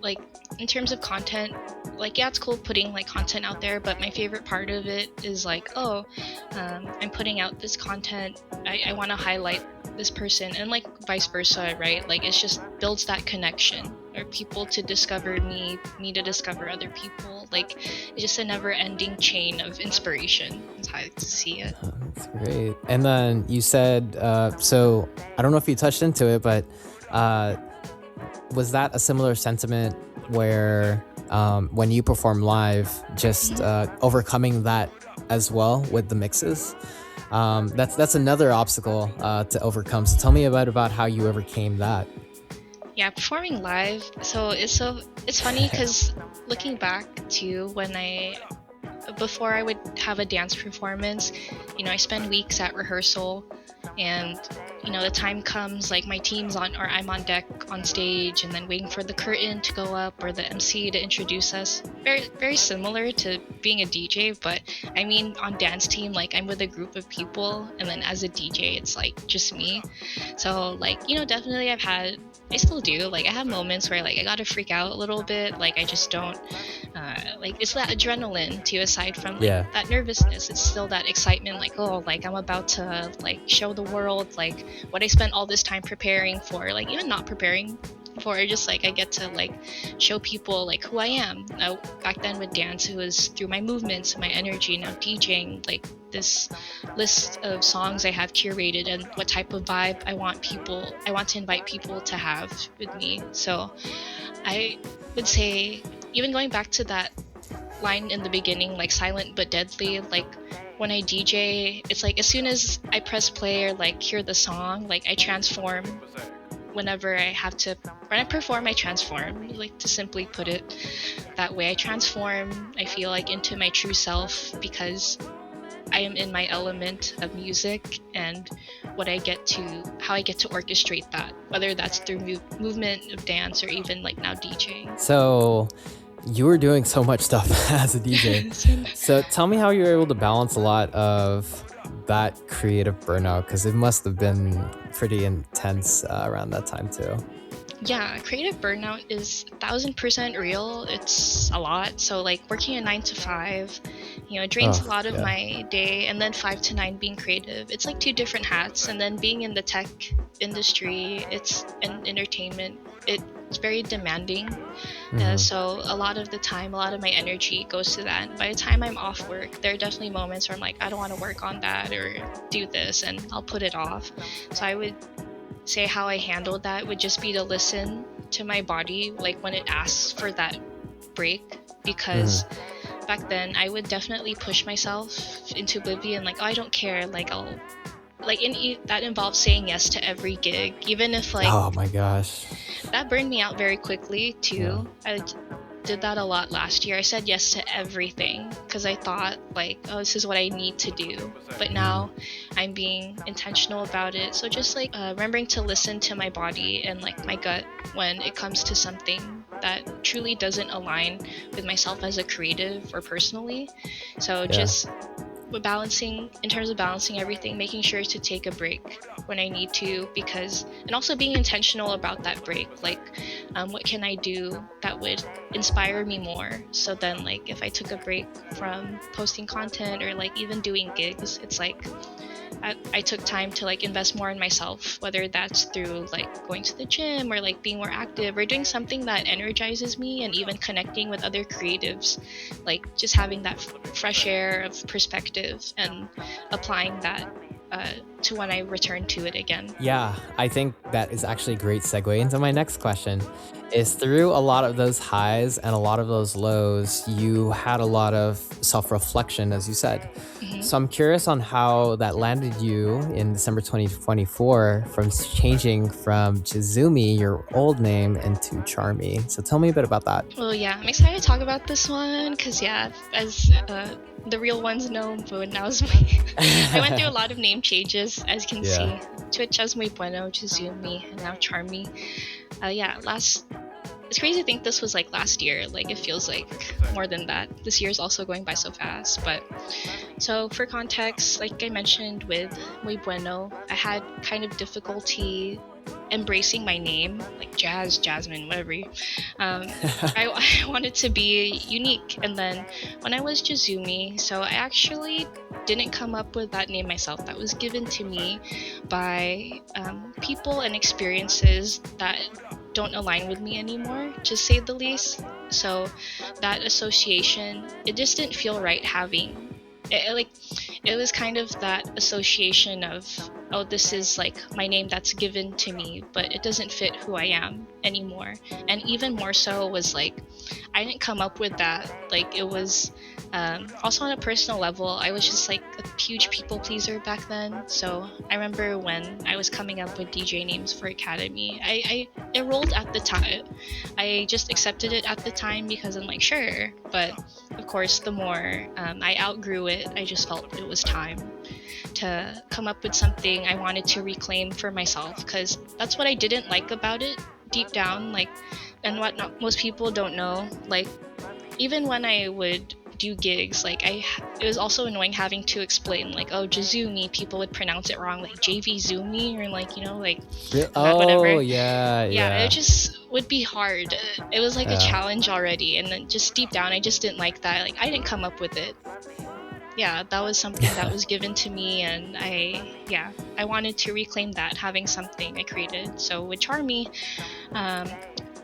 like in terms of content, like it's cool putting like content out there, but my favorite part of it is like, I'm putting out this content, I want to highlight this person, and like vice versa, right? Like it just builds that connection, or people to discover me to discover other people. Like it's just a never-ending chain of inspiration. That's how I like to see it.
That's great. And then you said, so I don't know if you touched into it, but was that a similar sentiment where when you perform live, just overcoming that as well with the mixes? That's another obstacle to overcome. So tell me about how you overcame that.
Yeah, performing live. So it's funny because looking back to when before I would have a dance performance, I spend weeks at rehearsal, and the time comes, like my team's on, or I'm on deck on stage, and then waiting for the curtain to go up or the MC to introduce us. Very, very similar to being a DJ, but I mean on dance team, like I'm with a group of people, and then as a DJ, it's like just me. So like, definitely I still do, like I have moments where like I gotta freak out a little bit, like I just don't like, it's that adrenaline too, aside from like that nervousness, it's still that excitement, like like I'm about to like show the world like what I spent all this time preparing for, like even not preparing for, just like I get to like show people like who I am. Now, back then with dance, it was through my movements, my energy. Now DJing, like this list of songs I have curated and what type of vibe I want to invite people to have with me. So I would say, even going back to that line in the beginning, like silent but deadly, like when I DJ, it's like as soon as I press play or like hear the song, like I transform. Whenever I perform, I transform, like to simply put it that way. I transform, I feel like, into my true self, because I am in my element of music, and how I get to orchestrate that, whether that's through movement of dance or even like now DJing.
So you were doing so much stuff as a DJ. So tell me how you were able to balance a lot of that creative burnout, because it must have been pretty intense around that time too.
Yeah, creative burnout is 1000% real. It's a lot. So like working a 9 to 5, it drains a lot of my day, and then 5 to 9 being creative, it's like two different hats. And then being in the tech industry, it's an entertainment, it's very demanding. So a lot of the time, a lot of my energy goes to that. By the time I'm off work, there are definitely moments where I'm like, I don't want to work on that or do this, and I'll put it off. So I would say how I handled that would just be to listen to my body, like when it asks for that break, because back then I would definitely push myself into oblivion, like, oh, I don't care, like I'll like that involves saying yes to every gig, even if like,
oh my gosh,
that burned me out very quickly too. I did that a lot last year. I said yes to everything because I thought like, oh, this is what I need to do. But now I'm being intentional about it. So just like remembering to listen to my body and like my gut when it comes to something that truly doesn't align with myself as a creative or personally. So just balancing, in terms of balancing everything, making sure to take a break when I need to, because, and also being intentional about that break, like what can I do that would inspire me more. So then like if I took a break from posting content or like even doing gigs, it's like I took time to like invest more in myself, whether that's through like going to the gym or like being more active or doing something that energizes me, and even connecting with other creatives, like just having that fresh air of perspective and applying that to when I return to it again.
Yeah, I think that is actually a great segue into my next question. Is through a lot of those highs and a lot of those lows, you had a lot of self-reflection, as you said. So I'm curious on how that landed you in December 2024 from changing from Jizumi, your old name, into CHARMI. So tell me a bit about that.
Well, yeah, I'm excited to talk about this one because, yeah, as the real ones know, but now I went through a lot of name changes, as you can see. Twitch as Muy Bueno, Jizumi, and now CHARMI. It's crazy to think this was like last year. Like it feels like more than that. This year is also going by so fast. But so for context, like I mentioned with Muy Bueno, I had kind of difficulty embracing my name, like Jazz, Jasmine, whatever. I wanted to be unique. And then when I was Jizumi, so I actually didn't come up with that name myself. That was given to me by people and experiences that don't align with me anymore, to say the least. So that association, it just didn't feel right having it. It was kind of that association of, oh, this is like my name that's given to me, but it doesn't fit who I am anymore. And even more so was like, I didn't come up with that. Like it was also on a personal level, I was just like a huge people pleaser back then. So I remember when I was coming up with DJ names for Academy, I enrolled at the time. I just accepted it at the time because I'm like, sure. But of course, the more I outgrew it, I just felt it was time to come up with something I wanted to reclaim for myself, because that's what I didn't like about it deep down. Like, and what not, most people don't know, like even when I would do gigs, like it was also annoying having to explain, like, oh, Jizumi, people would pronounce it wrong, like JV Zumi, or like, you know, like whatever.
Yeah,
it just would be hard. It was like a challenge already, and then just deep down I just didn't like that. Like I didn't come up with it. Yeah, that was something that was given to me, and I wanted to reclaim that, having something I created. So with CHARMI,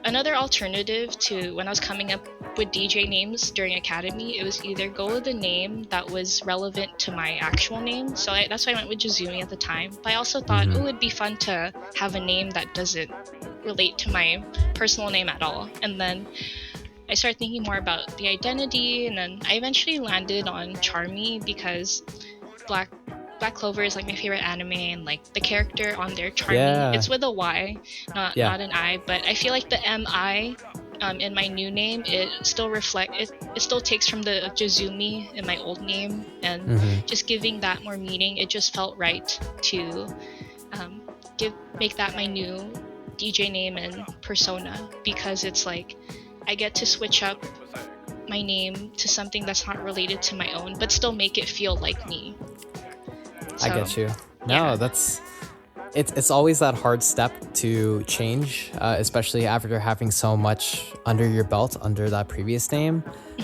another alternative to when I was coming up with DJ names during Academy, it was either go with a name that was relevant to my actual name. So that's why I went with Jizumi at the time. But I also thought, it would be fun to have a name that doesn't relate to my personal name at all. And then I started thinking more about the identity, and then I eventually landed on CHARMI because Black Clover is like my favorite anime, and like the character on there, CHARMI, it's with a Y, not an I, but I feel like the MI in my new name, it still it still takes from the Jizumi in my old name, and just giving that more meaning, it just felt right to make that my new DJ name and persona, because it's like I get to switch up my name to something that's not related to my own, but still make it feel like me. So,
I get you. No, it's always that hard step to change, especially after having so much under your belt under that previous name.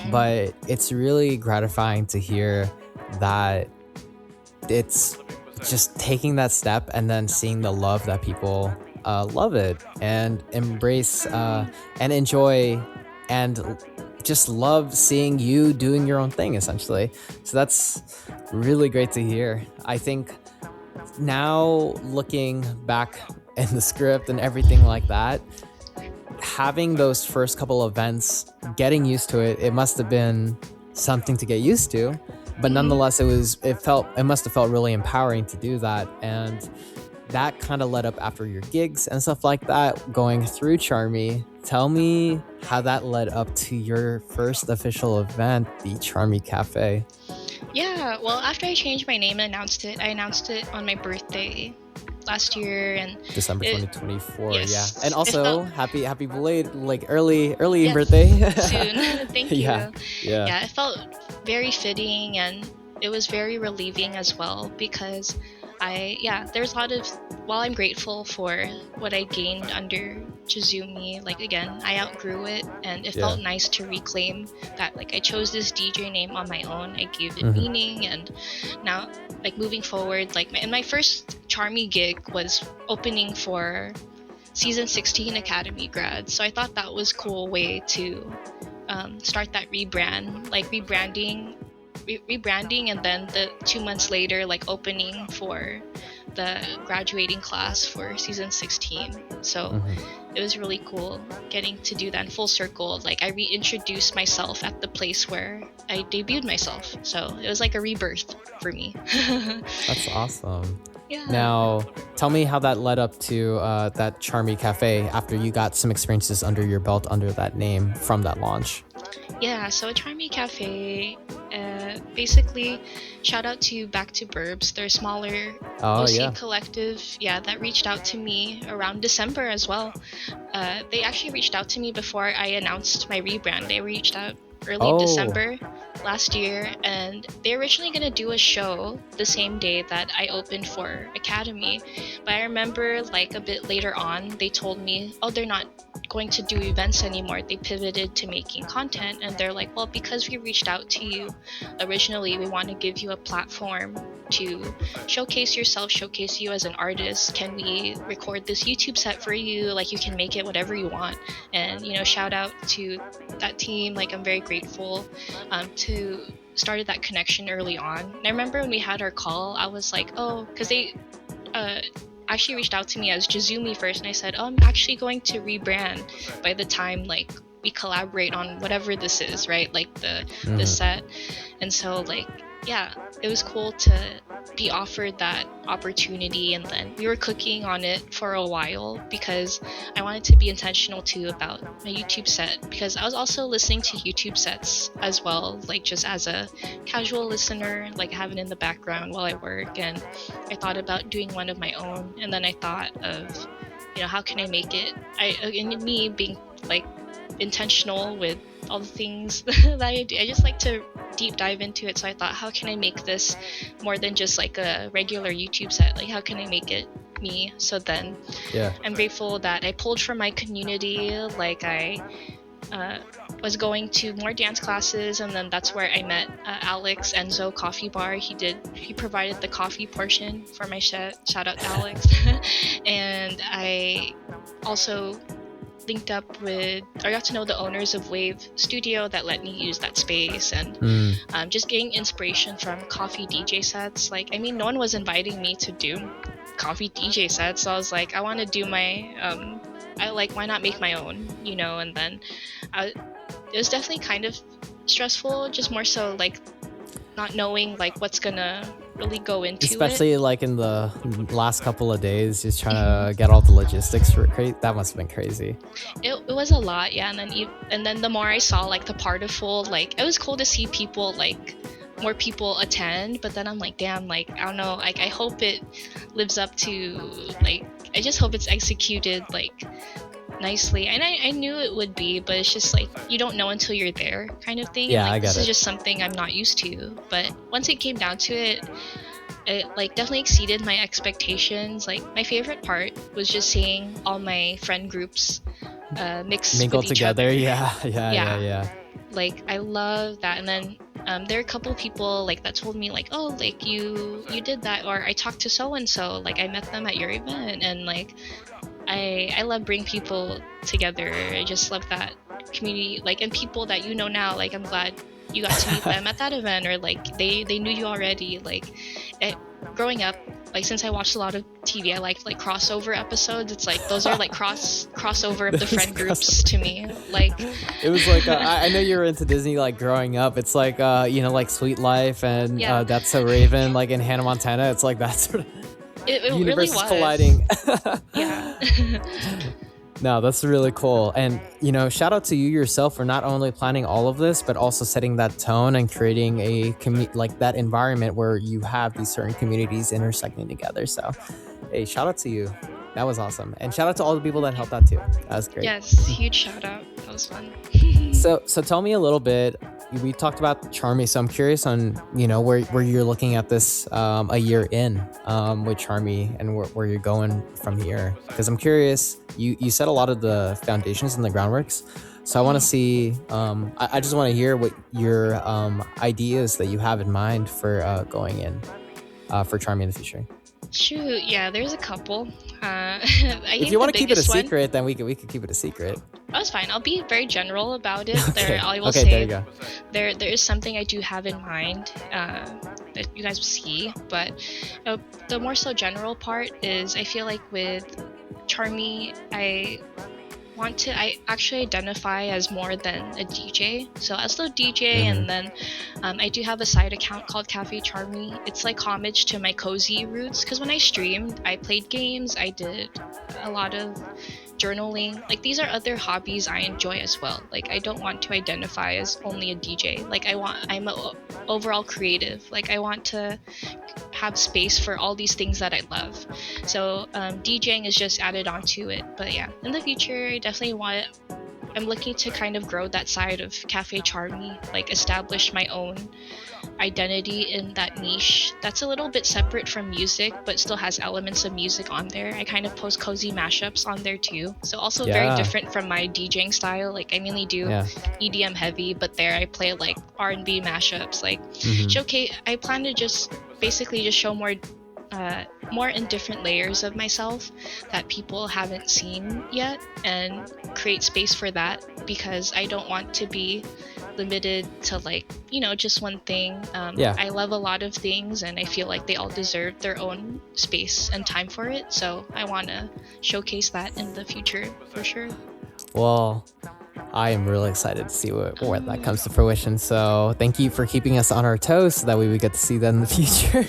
But it's really gratifying to hear that it's just taking that step and then seeing the love that people love it and embrace and enjoy and just love seeing you doing your own thing, essentially. So that's really great to hear. I think now looking back in the script and everything like that, having those first couple events, getting used to it, it must have been something to get used to, but nonetheless it must have felt really empowering to do that. And that kind of led up after your gigs and stuff like that, going through CHARMI. Tell me how that led up to your first official event, the CHARMI Cafe.
Yeah, well, after I changed my name and I announced it on my birthday last year, and
December 2024.
Yes,
yeah, and also happy belated, like early
yes,
birthday.
Soon. Thank you.
Yeah,
it felt very fitting, and it was very relieving as well, because there's a lot of, while I'm grateful for what I gained under Chizumi, like again, I outgrew it, and it felt nice to reclaim that, like I chose this DJ name on my own, I gave it meaning, and now like moving forward, like my first CHARMI gig was opening for season 16 Academy grads, so I thought that was a cool way to start that rebrand, like rebranding, and then the 2 months later, like opening for the graduating class for season 16. So it was really cool getting to do that in full circle. Like I reintroduced myself at the place where I debuted myself, so it was like a rebirth for me.
That's awesome.
Yeah.
Now, tell me how that led up to that CHARMI Cafe after you got some experiences under your belt under that name from that launch.
Yeah, so a CHARMI Cafe, basically, shout out to Back to Burbs. They're a smaller mosaiq collective, that reached out to me around December as well. They actually reached out to me before I announced my rebrand. They reached out early December last year, and they're originally going to do a show the same day that I opened for Academy, but I remember like a bit later on they told me, they're not going to do events anymore. They pivoted to making content, and they're like, well, because we reached out to you originally, we want to give you a platform to showcase yourself, showcase you as an artist. Can we record this YouTube set for you? Like you can make it whatever you want. And shout out to that team. Like I'm very grateful to started that connection early on. And I remember when we had our call, I was like, because they actually reached out to me as Chizumi first, and I said, I'm actually going to rebrand by the time like we collaborate on whatever this is, right? Like the set. And so like it was cool to be offered that opportunity, and then we were cooking on it for a while because I wanted to be intentional too about my YouTube set, because I was also listening to YouTube sets as well, like just as a casual listener, like have it in the background while I work, and I thought about doing one of my own, and then I thought of how can I make it, and me being like intentional with all the things that I do, I just like to deep dive into it. So I thought, how can I make this more than just like a regular YouTube set? Like how can I make it me? So then I'm grateful that I pulled from my community. Like I was going to more dance classes, and then that's where I met Alex Enzo Coffee Bar. He provided the coffee portion for my set. Shout out to Alex. And I also linked up with, or got to know the owners of Wave Studio that let me use that space, and just getting inspiration from coffee DJ sets. Like, I mean, no one was inviting me to do coffee DJ sets, so I was like, I want to do my, why not make my own, and then it was definitely kind of stressful, just more so like not knowing like what's gonna really go into
especially like in the last couple of days, just trying to get all the logistics for it. That must have been crazy.
It was a lot, and then the more I saw like the Partiful, like it was cool to see people, like more people attend, but then I'm like, damn, like I don't know, like I hope it lives up to, like I just hope it's executed like nicely, and I knew it would be, but it's just like you don't know until you're there kind of thing.
Yeah,
like,
I get
this
it.
is just something I'm not used to, but once it came down to it, it like definitely exceeded my expectations. Like my favorite part was just seeing all my friend groups mingle with
together.
each
other. Yeah.
Like I love that. And then there are a couple people like that told me like, oh, like you did that, or I talked to so and so, like I met them at your event, and like I love bringing people together. I just love that community, like, and people that now, like I'm glad you got to meet them at that event, or like they knew you already. Like growing up, like since I watched a lot of TV, I like crossover episodes. It's like those are like crossover of the friend groups to me. Like
it was like I know you were into Disney like growing up. It's like like Sweet Life and That's So Raven, like in Hannah Montana. It's like that sort of
it
universes
really was.
colliding.
Yeah.
No, that's really cool. And, shout out to you yourself for not only planning all of this, but also setting that tone and creating like that environment where you have these certain communities intersecting together. So, hey, shout out to you. That was awesome. And shout out to all the people that helped out too. That was great.
Yes, huge shout out. That was fun.
So tell me a little bit. We talked about CHARMI, so I'm curious on where you're looking at this a year in with CHARMI and where you're going from here. Because I'm curious, you set a lot of the foundations and the groundworks. So I want to see. I just want to hear what your ideas that you have in mind for going in for CHARMI in the future.
Shoot, yeah, there's a couple.
If you want to keep it a secret, then we could keep it a secret.
That's fine. I'll be very general about it.
Okay.
I will
say
there you
go.
There is something I do have in mind that you guys will see, but the more so general part is I feel like with CHARMI, I actually identify as more than a DJ. So I still DJ, and then I do have a side account called Cafe CHARMI. It's like homage to my cozy roots, because when I streamed, I played games, I did a lot of journaling. Like these are other hobbies I enjoy as well. Like I don't want to identify as only a DJ. Like I'm a overall creative. Like I want to have space for all these things that I love. So DJing is just added onto it. But yeah, in the future, I definitely I'm looking to kind of grow that side of Cafe CHARMI, like establish my own identity in that niche that's a little bit separate from music but still has elements of music on there. I kind of post cozy mashups on there too, so also very different from my DJing style. Like I mainly do EDM heavy, but there I play like R&B mashups, like showcase. I plan to just basically just show more in different layers of myself that people haven't seen yet, and create space for that, because I don't want to be limited to like just one thing. I love a lot of things, and I feel like they all deserve their own space and time for it, so I want to showcase that in the future for sure.
Well, I am really excited to see where that comes to fruition. So thank you for keeping us on our toes so that way we get to see that in the future.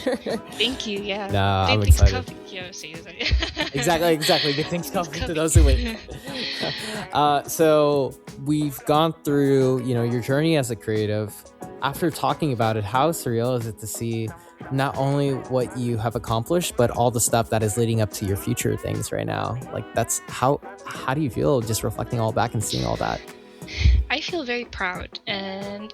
Thank you. Yeah.
No, I'm excited. Exactly. Good things come to those who wait. So we've gone through, your journey as a creative. After talking about it, how surreal is it to see not only what you have accomplished, but all the stuff that is leading up to your future things right now? Like that's how do you feel just reflecting all back and seeing all that?
I feel very proud, and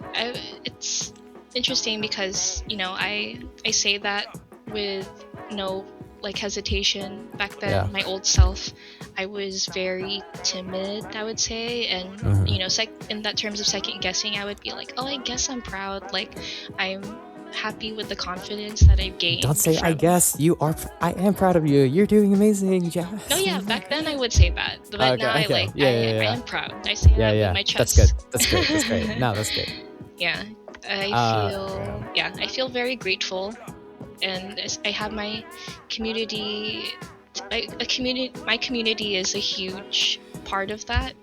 it's interesting because I say that with no like hesitation. Back then, my old self, I was very timid, I would say, and in that terms of second guessing, I would be like, oh, I guess I'm proud, like I'm happy with the confidence that I've gained.
Don't say I guess. I am proud of you. You're doing amazing, Jess.
No, yeah, back then I would say that, but now I am proud. I say that with my chest.
That's great. No, that's good.
Yeah, I feel very grateful, and I have my community. My community is a huge part of that.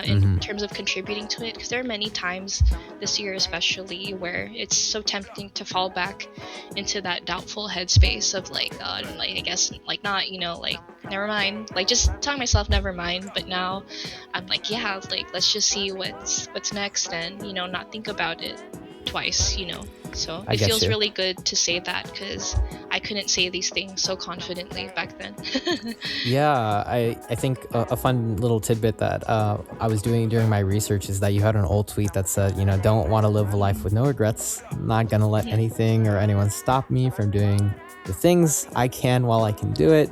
In terms of contributing to it, because there are many times this year especially where it's so tempting to fall back into that doubtful headspace of like, I guess like not, like never mind, like just telling myself never mind. But now I'm like, yeah, like let's just see what's next, and not think about it twice, so it feels really good to say that, because I couldn't say these things so confidently back then.
Yeah, I think a fun little tidbit that I was doing during my research is that you had an old tweet that said, don't want to live a life with no regrets, not gonna let anything or anyone stop me from doing the things I can while I can do it.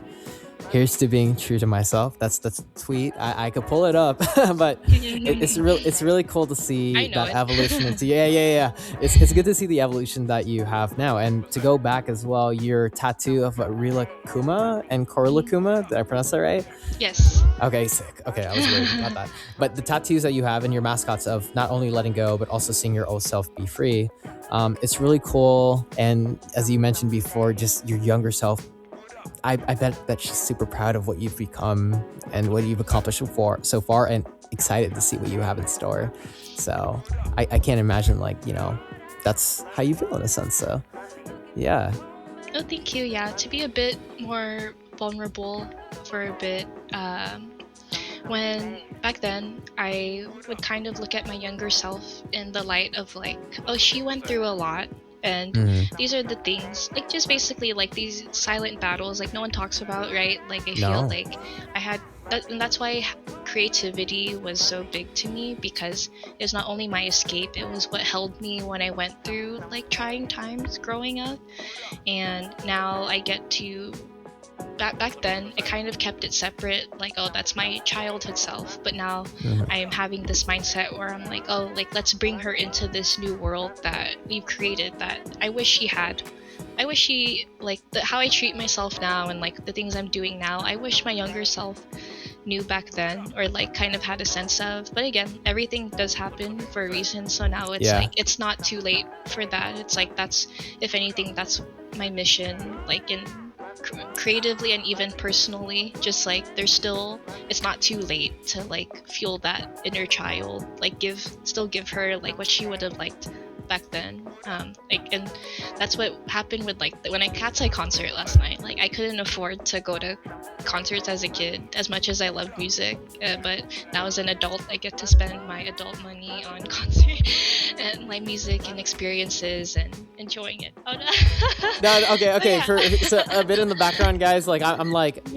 Here's to being true to myself. That's tweet. I could pull it up, but it's really cool to see that evolution into It's good to see the evolution that you have now, and to go back as well. Your tattoo of Rila Kuma and Korla Kuma. Did I pronounce that right?
Yes.
Okay, sick. Okay, I was worried about that. But the tattoos that you have and your mascots of not only letting go but also seeing your old self be free. It's really cool, and as you mentioned before, just your younger self I bet that she's super proud of what you've become and what you've accomplished so far, and excited to see what you have in store. So I can't imagine, like, that's how you feel in a sense. So yeah.
Oh, thank you. Yeah, to be a bit more vulnerable for a bit. When back then I would kind of look at my younger self in the light of like, oh, she went through a lot, and these are the things, like, just basically like these silent battles like no one talks about, right? Like I feel like I had that, and that's why creativity was so big to me, because it was not only my escape, it was what held me when I went through like trying times growing up. And now I get to back then I kind of kept it separate, like, oh, that's my childhood self, but now I am having this mindset where I'm like, oh, like, let's bring her into this new world that we've created, that I wish she had. I wish she, like, how I treat myself now and like the things I'm doing now, I wish my younger self knew back then, or like kind of had a sense of. But again, everything does happen for a reason, so now it's like it's not too late for that. It's like, that's, if anything, that's my mission, like in creatively and even personally, just like there's still, it's not too late to like fuel that inner child, like still give her like what she would have liked back then. Like, and that's what happened with like when I Cat's Eye concert last night. Like, I couldn't afford to go to concerts as a kid as much as I loved music, but now as an adult I get to spend my adult money on concert and like music and experiences and enjoying it. Oh no.
Okay. So a bit in the background, guys, like I'm like,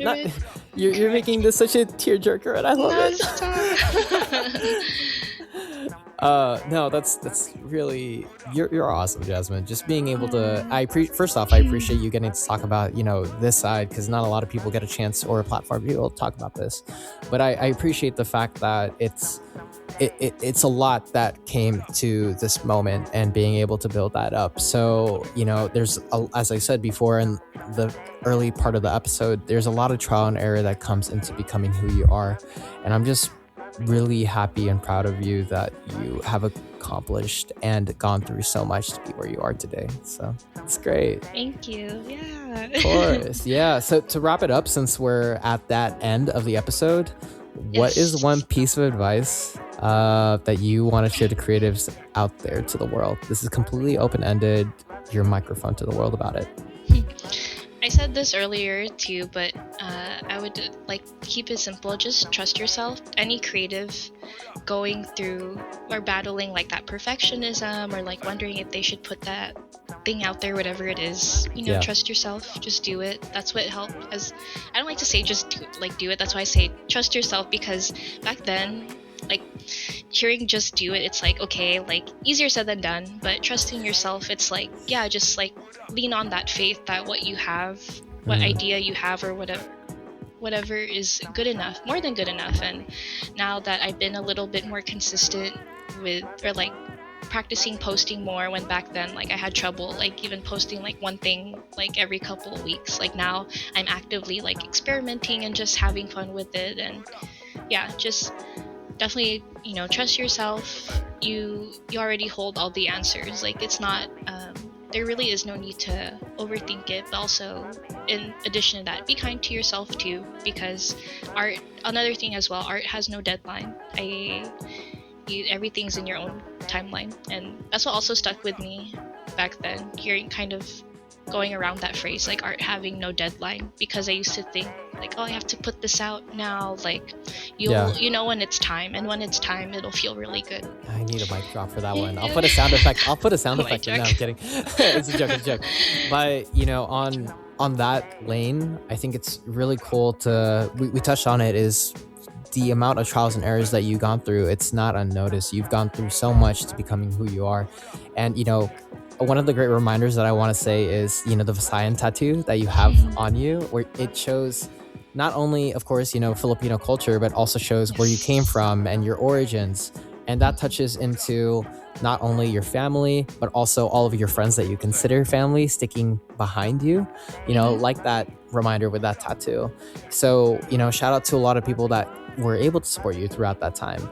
you're making this such a tearjerker, and I love it. No, that's really, you're awesome, Jasmine. Just being able to, first off, I appreciate you getting to talk about, this side, because not a lot of people get a chance or a platform to be able to talk about this. But I appreciate the fact that it's a lot that came to this moment and being able to build that up. So, there's, as I said before in the early part of the episode, there's a lot of trial and error that comes into becoming who you are. And I'm just really happy and proud of you that you have accomplished and gone through so much to be where you are today. So it's great.
Thank you. Yeah.
Of course. Yeah. So to wrap it up, since we're at that end of the episode, what is one piece of advice that you want to share to creatives out there to the world? This is completely open-ended. Your microphone to the world about it.
I said this earlier too, but I would like keep it simple. Just trust yourself. Any creative going through or battling like that perfectionism, or like wondering if they should put that thing out there, whatever it is, trust yourself. Just do it. That's what helped. As I don't like to say just do it. That's why I say trust yourself, because back then, like, hearing just do it, it's like, okay, like easier said than done. But trusting yourself, it's like, yeah, just like lean on that faith that what you have, what idea you have, or whatever is good enough, more than good enough. And now that I've been a little bit more consistent with, or like practicing posting more, when back then like I had trouble like even posting like one thing like every couple of weeks, like now I'm actively like experimenting and just having fun with it. And yeah, just definitely, trust yourself. You already hold all the answers. Like, it's not, there really is no need to overthink it. But also, in addition to that, be kind to yourself too, because another thing as well, art has no deadline. Everything's in your own timeline. And that's what also stuck with me back then, hearing kind of going around that phrase, like art having no deadline, because I used to think like, oh, I have to put this out now, like you know when it's time, and when it's time it'll feel really good.
I need a mic drop for that one. I'll put a sound effect. No, I'm kidding. It's a joke. But on that lane, I think it's really cool to, we touched on it, is the amount of trials and errors that you've gone through. It's not unnoticed. You've gone through so much to becoming who you are. And one of the great reminders that I want to say is, the Visayan tattoo that you have on you, where it shows not only, of course, Filipino culture, but also shows where you came from and your origins. And that touches into not only your family, but also all of your friends that you consider family sticking behind you, like that reminder with that tattoo. So, shout out to a lot of people that were able to support you throughout that time.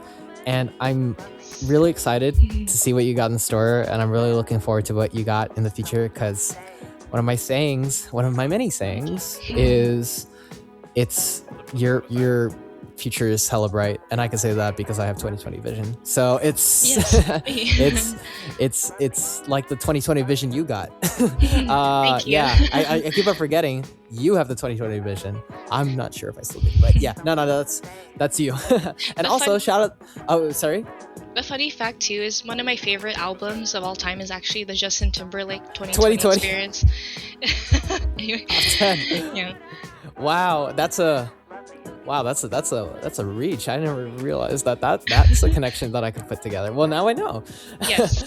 And I'm really excited to see what you got in store, and I'm really looking forward to what you got in the future, because one of my sayings, one of my many sayings is it's your future is hella bright, and I can say that because I have 2020 vision. So it's it's like the 2020 vision you got.
Thank you.
Yeah, I keep on forgetting you have the 2020 vision. I'm not sure if I still do, but yeah, no, that's you. And also shout out. Oh, sorry.
A funny fact too is one of my favorite albums of all time is actually the Justin Timberlake 2020 Experience. Anyway. Yeah.
Wow, that's a reach. I never realized that's a connection that I could put together. Well, now I know.
Yes.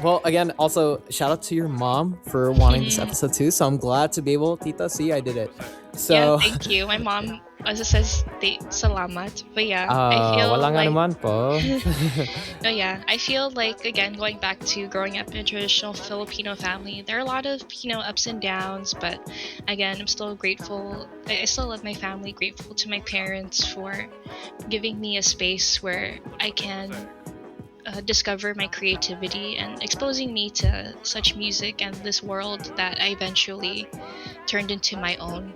Well, again, also shout out to your mom for wanting this episode too. So I'm glad to be able, Tita, see, I did it. So
yeah, thank you. My mom also says salamat. But yeah, I feel
walang
like
anuman po.
no, yeah, I feel like again going back to growing up in a traditional Filipino family, there are a lot of ups and downs, but again, I'm still grateful. I still love my family. Grateful to my parents for giving me a space where I can discover my creativity and exposing me to such music and this world that I eventually turned into my own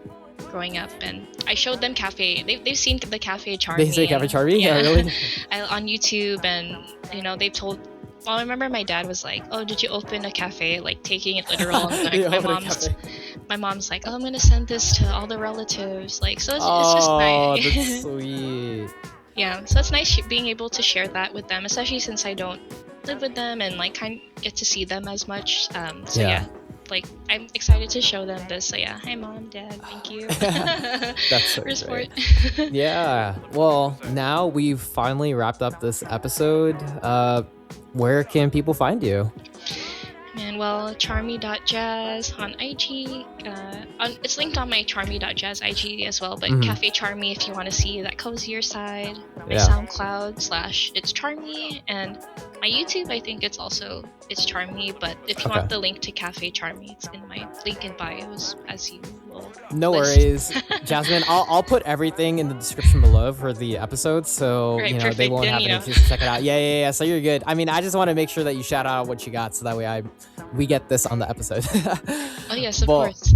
growing up. And I showed them cafe. They've seen the cafe CHARMI.
They say cafe CHARMI?
Yeah,
really?
On YouTube, and they've told. Well, I remember my dad was like, "Oh, did you open a cafe?" Like taking it literal. And like, my mom's like, "Oh, I'm gonna send this to all the relatives." Like, so it's just nice.
Oh, that's sweet.
Yeah, so it's nice being able to share that with them, especially since I don't live with them and like kind of get to see them as much. So yeah, like I'm excited to show them this. So yeah, hi mom, dad, thank you.
That's so great. Yeah, well, now we've finally wrapped up this episode. Where can people find you?
And well, charmi.jazz on IG. It's linked on my charmi.jazz IG as well, but Cafe CHARMI if you want to see that cozier side. My SoundCloud / it's CHARMI, and my YouTube I think it's CHARMI, but if you want the link to Cafe CHARMI, it's in my link in bios as you will.
No worries, Jasmine. I'll put everything in the description below for the episode, so they won't have any excuse to check it out. Yeah. So you're good. I mean, I just want to make sure that you shout out what you got, so that way we get this on the episode.
Oh yes, of course.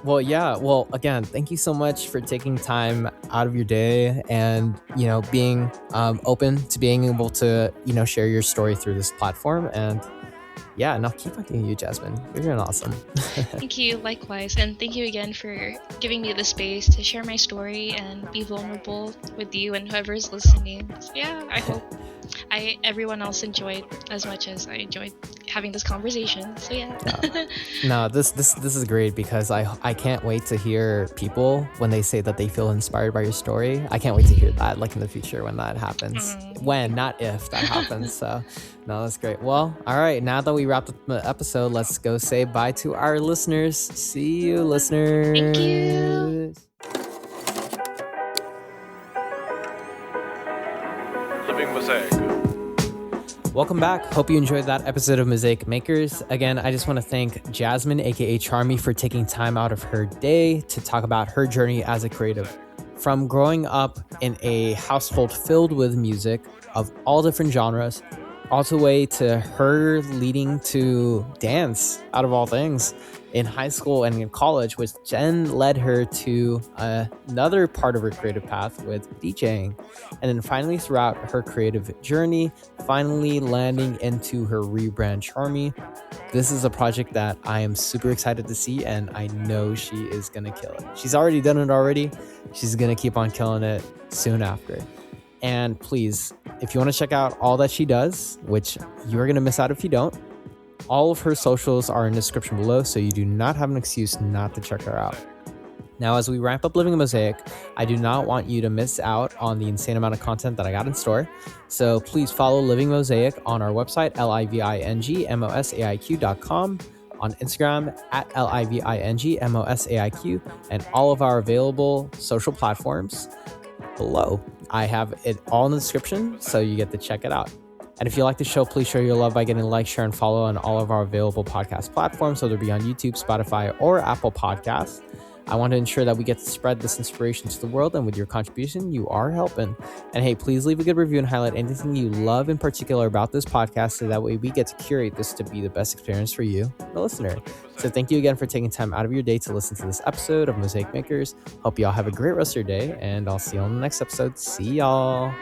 Well, yeah. Well, again, thank you so much for taking time out of your day and being open to being able to share your story through this platform. And yeah, and I'll keep on you, Jasmine. You're doing awesome.
Thank you, likewise, and thank you again for giving me the space to share my story and be vulnerable with you and whoever's listening. So, yeah, I hope everyone else enjoyed as much as I enjoyed having this conversation. So yeah.
No, this is great because I can't wait to hear people when they say that they feel inspired by your story. I can't wait to hear that, like in the future when that happens. When, not if, that happens. So no, that's great. Well, all right, now that we wrapped up the episode, let's go say bye to our listeners. See you, listeners.
Thank you.
Living Mosaic.
Welcome back. Hope you enjoyed that episode of Mosaic Makers. Again, I just want to thank Jasmine, aka CHARMI, for taking time out of her day to talk about her journey as a creative. From growing up in a household filled with music of all different genres, all the way to her leading to dance, out of all things, in high school and in college, which then led her to another part of her creative path with DJing. And then finally, throughout her creative journey, finally landing into her rebrand, CHARMI. This is a project that I am super excited to see, and I know she is going to kill it. She's already done it already. She's going to keep on killing it soon after. And please, if you want to check out all that she does, which you're going to miss out if you don't, all of her socials are in the description below, so you do not have an excuse not to check her out. Now, as we wrap up Living Mosaic, I do not want you to miss out on the insane amount of content that I got in store. So please follow Living Mosaic on our website, livingmosaiq.com, on Instagram at livingmosaiq, and all of our available social platforms below. I have it all in the description, so you get to check it out. And if you like the show, please show your love by getting a like, share, and follow on all of our available podcast platforms, whether it be on YouTube, Spotify, or Apple Podcasts. I want to ensure that we get to spread this inspiration to the world, and with your contribution, you are helping. And hey, please leave a good review and highlight anything you love in particular about this podcast, so that way we get to curate this to be the best experience for you, the listener. So thank you again for taking time out of your day to listen to this episode of Mosaic Makers. Hope y'all have a great rest of your day, and I'll see you on the next episode. See y'all.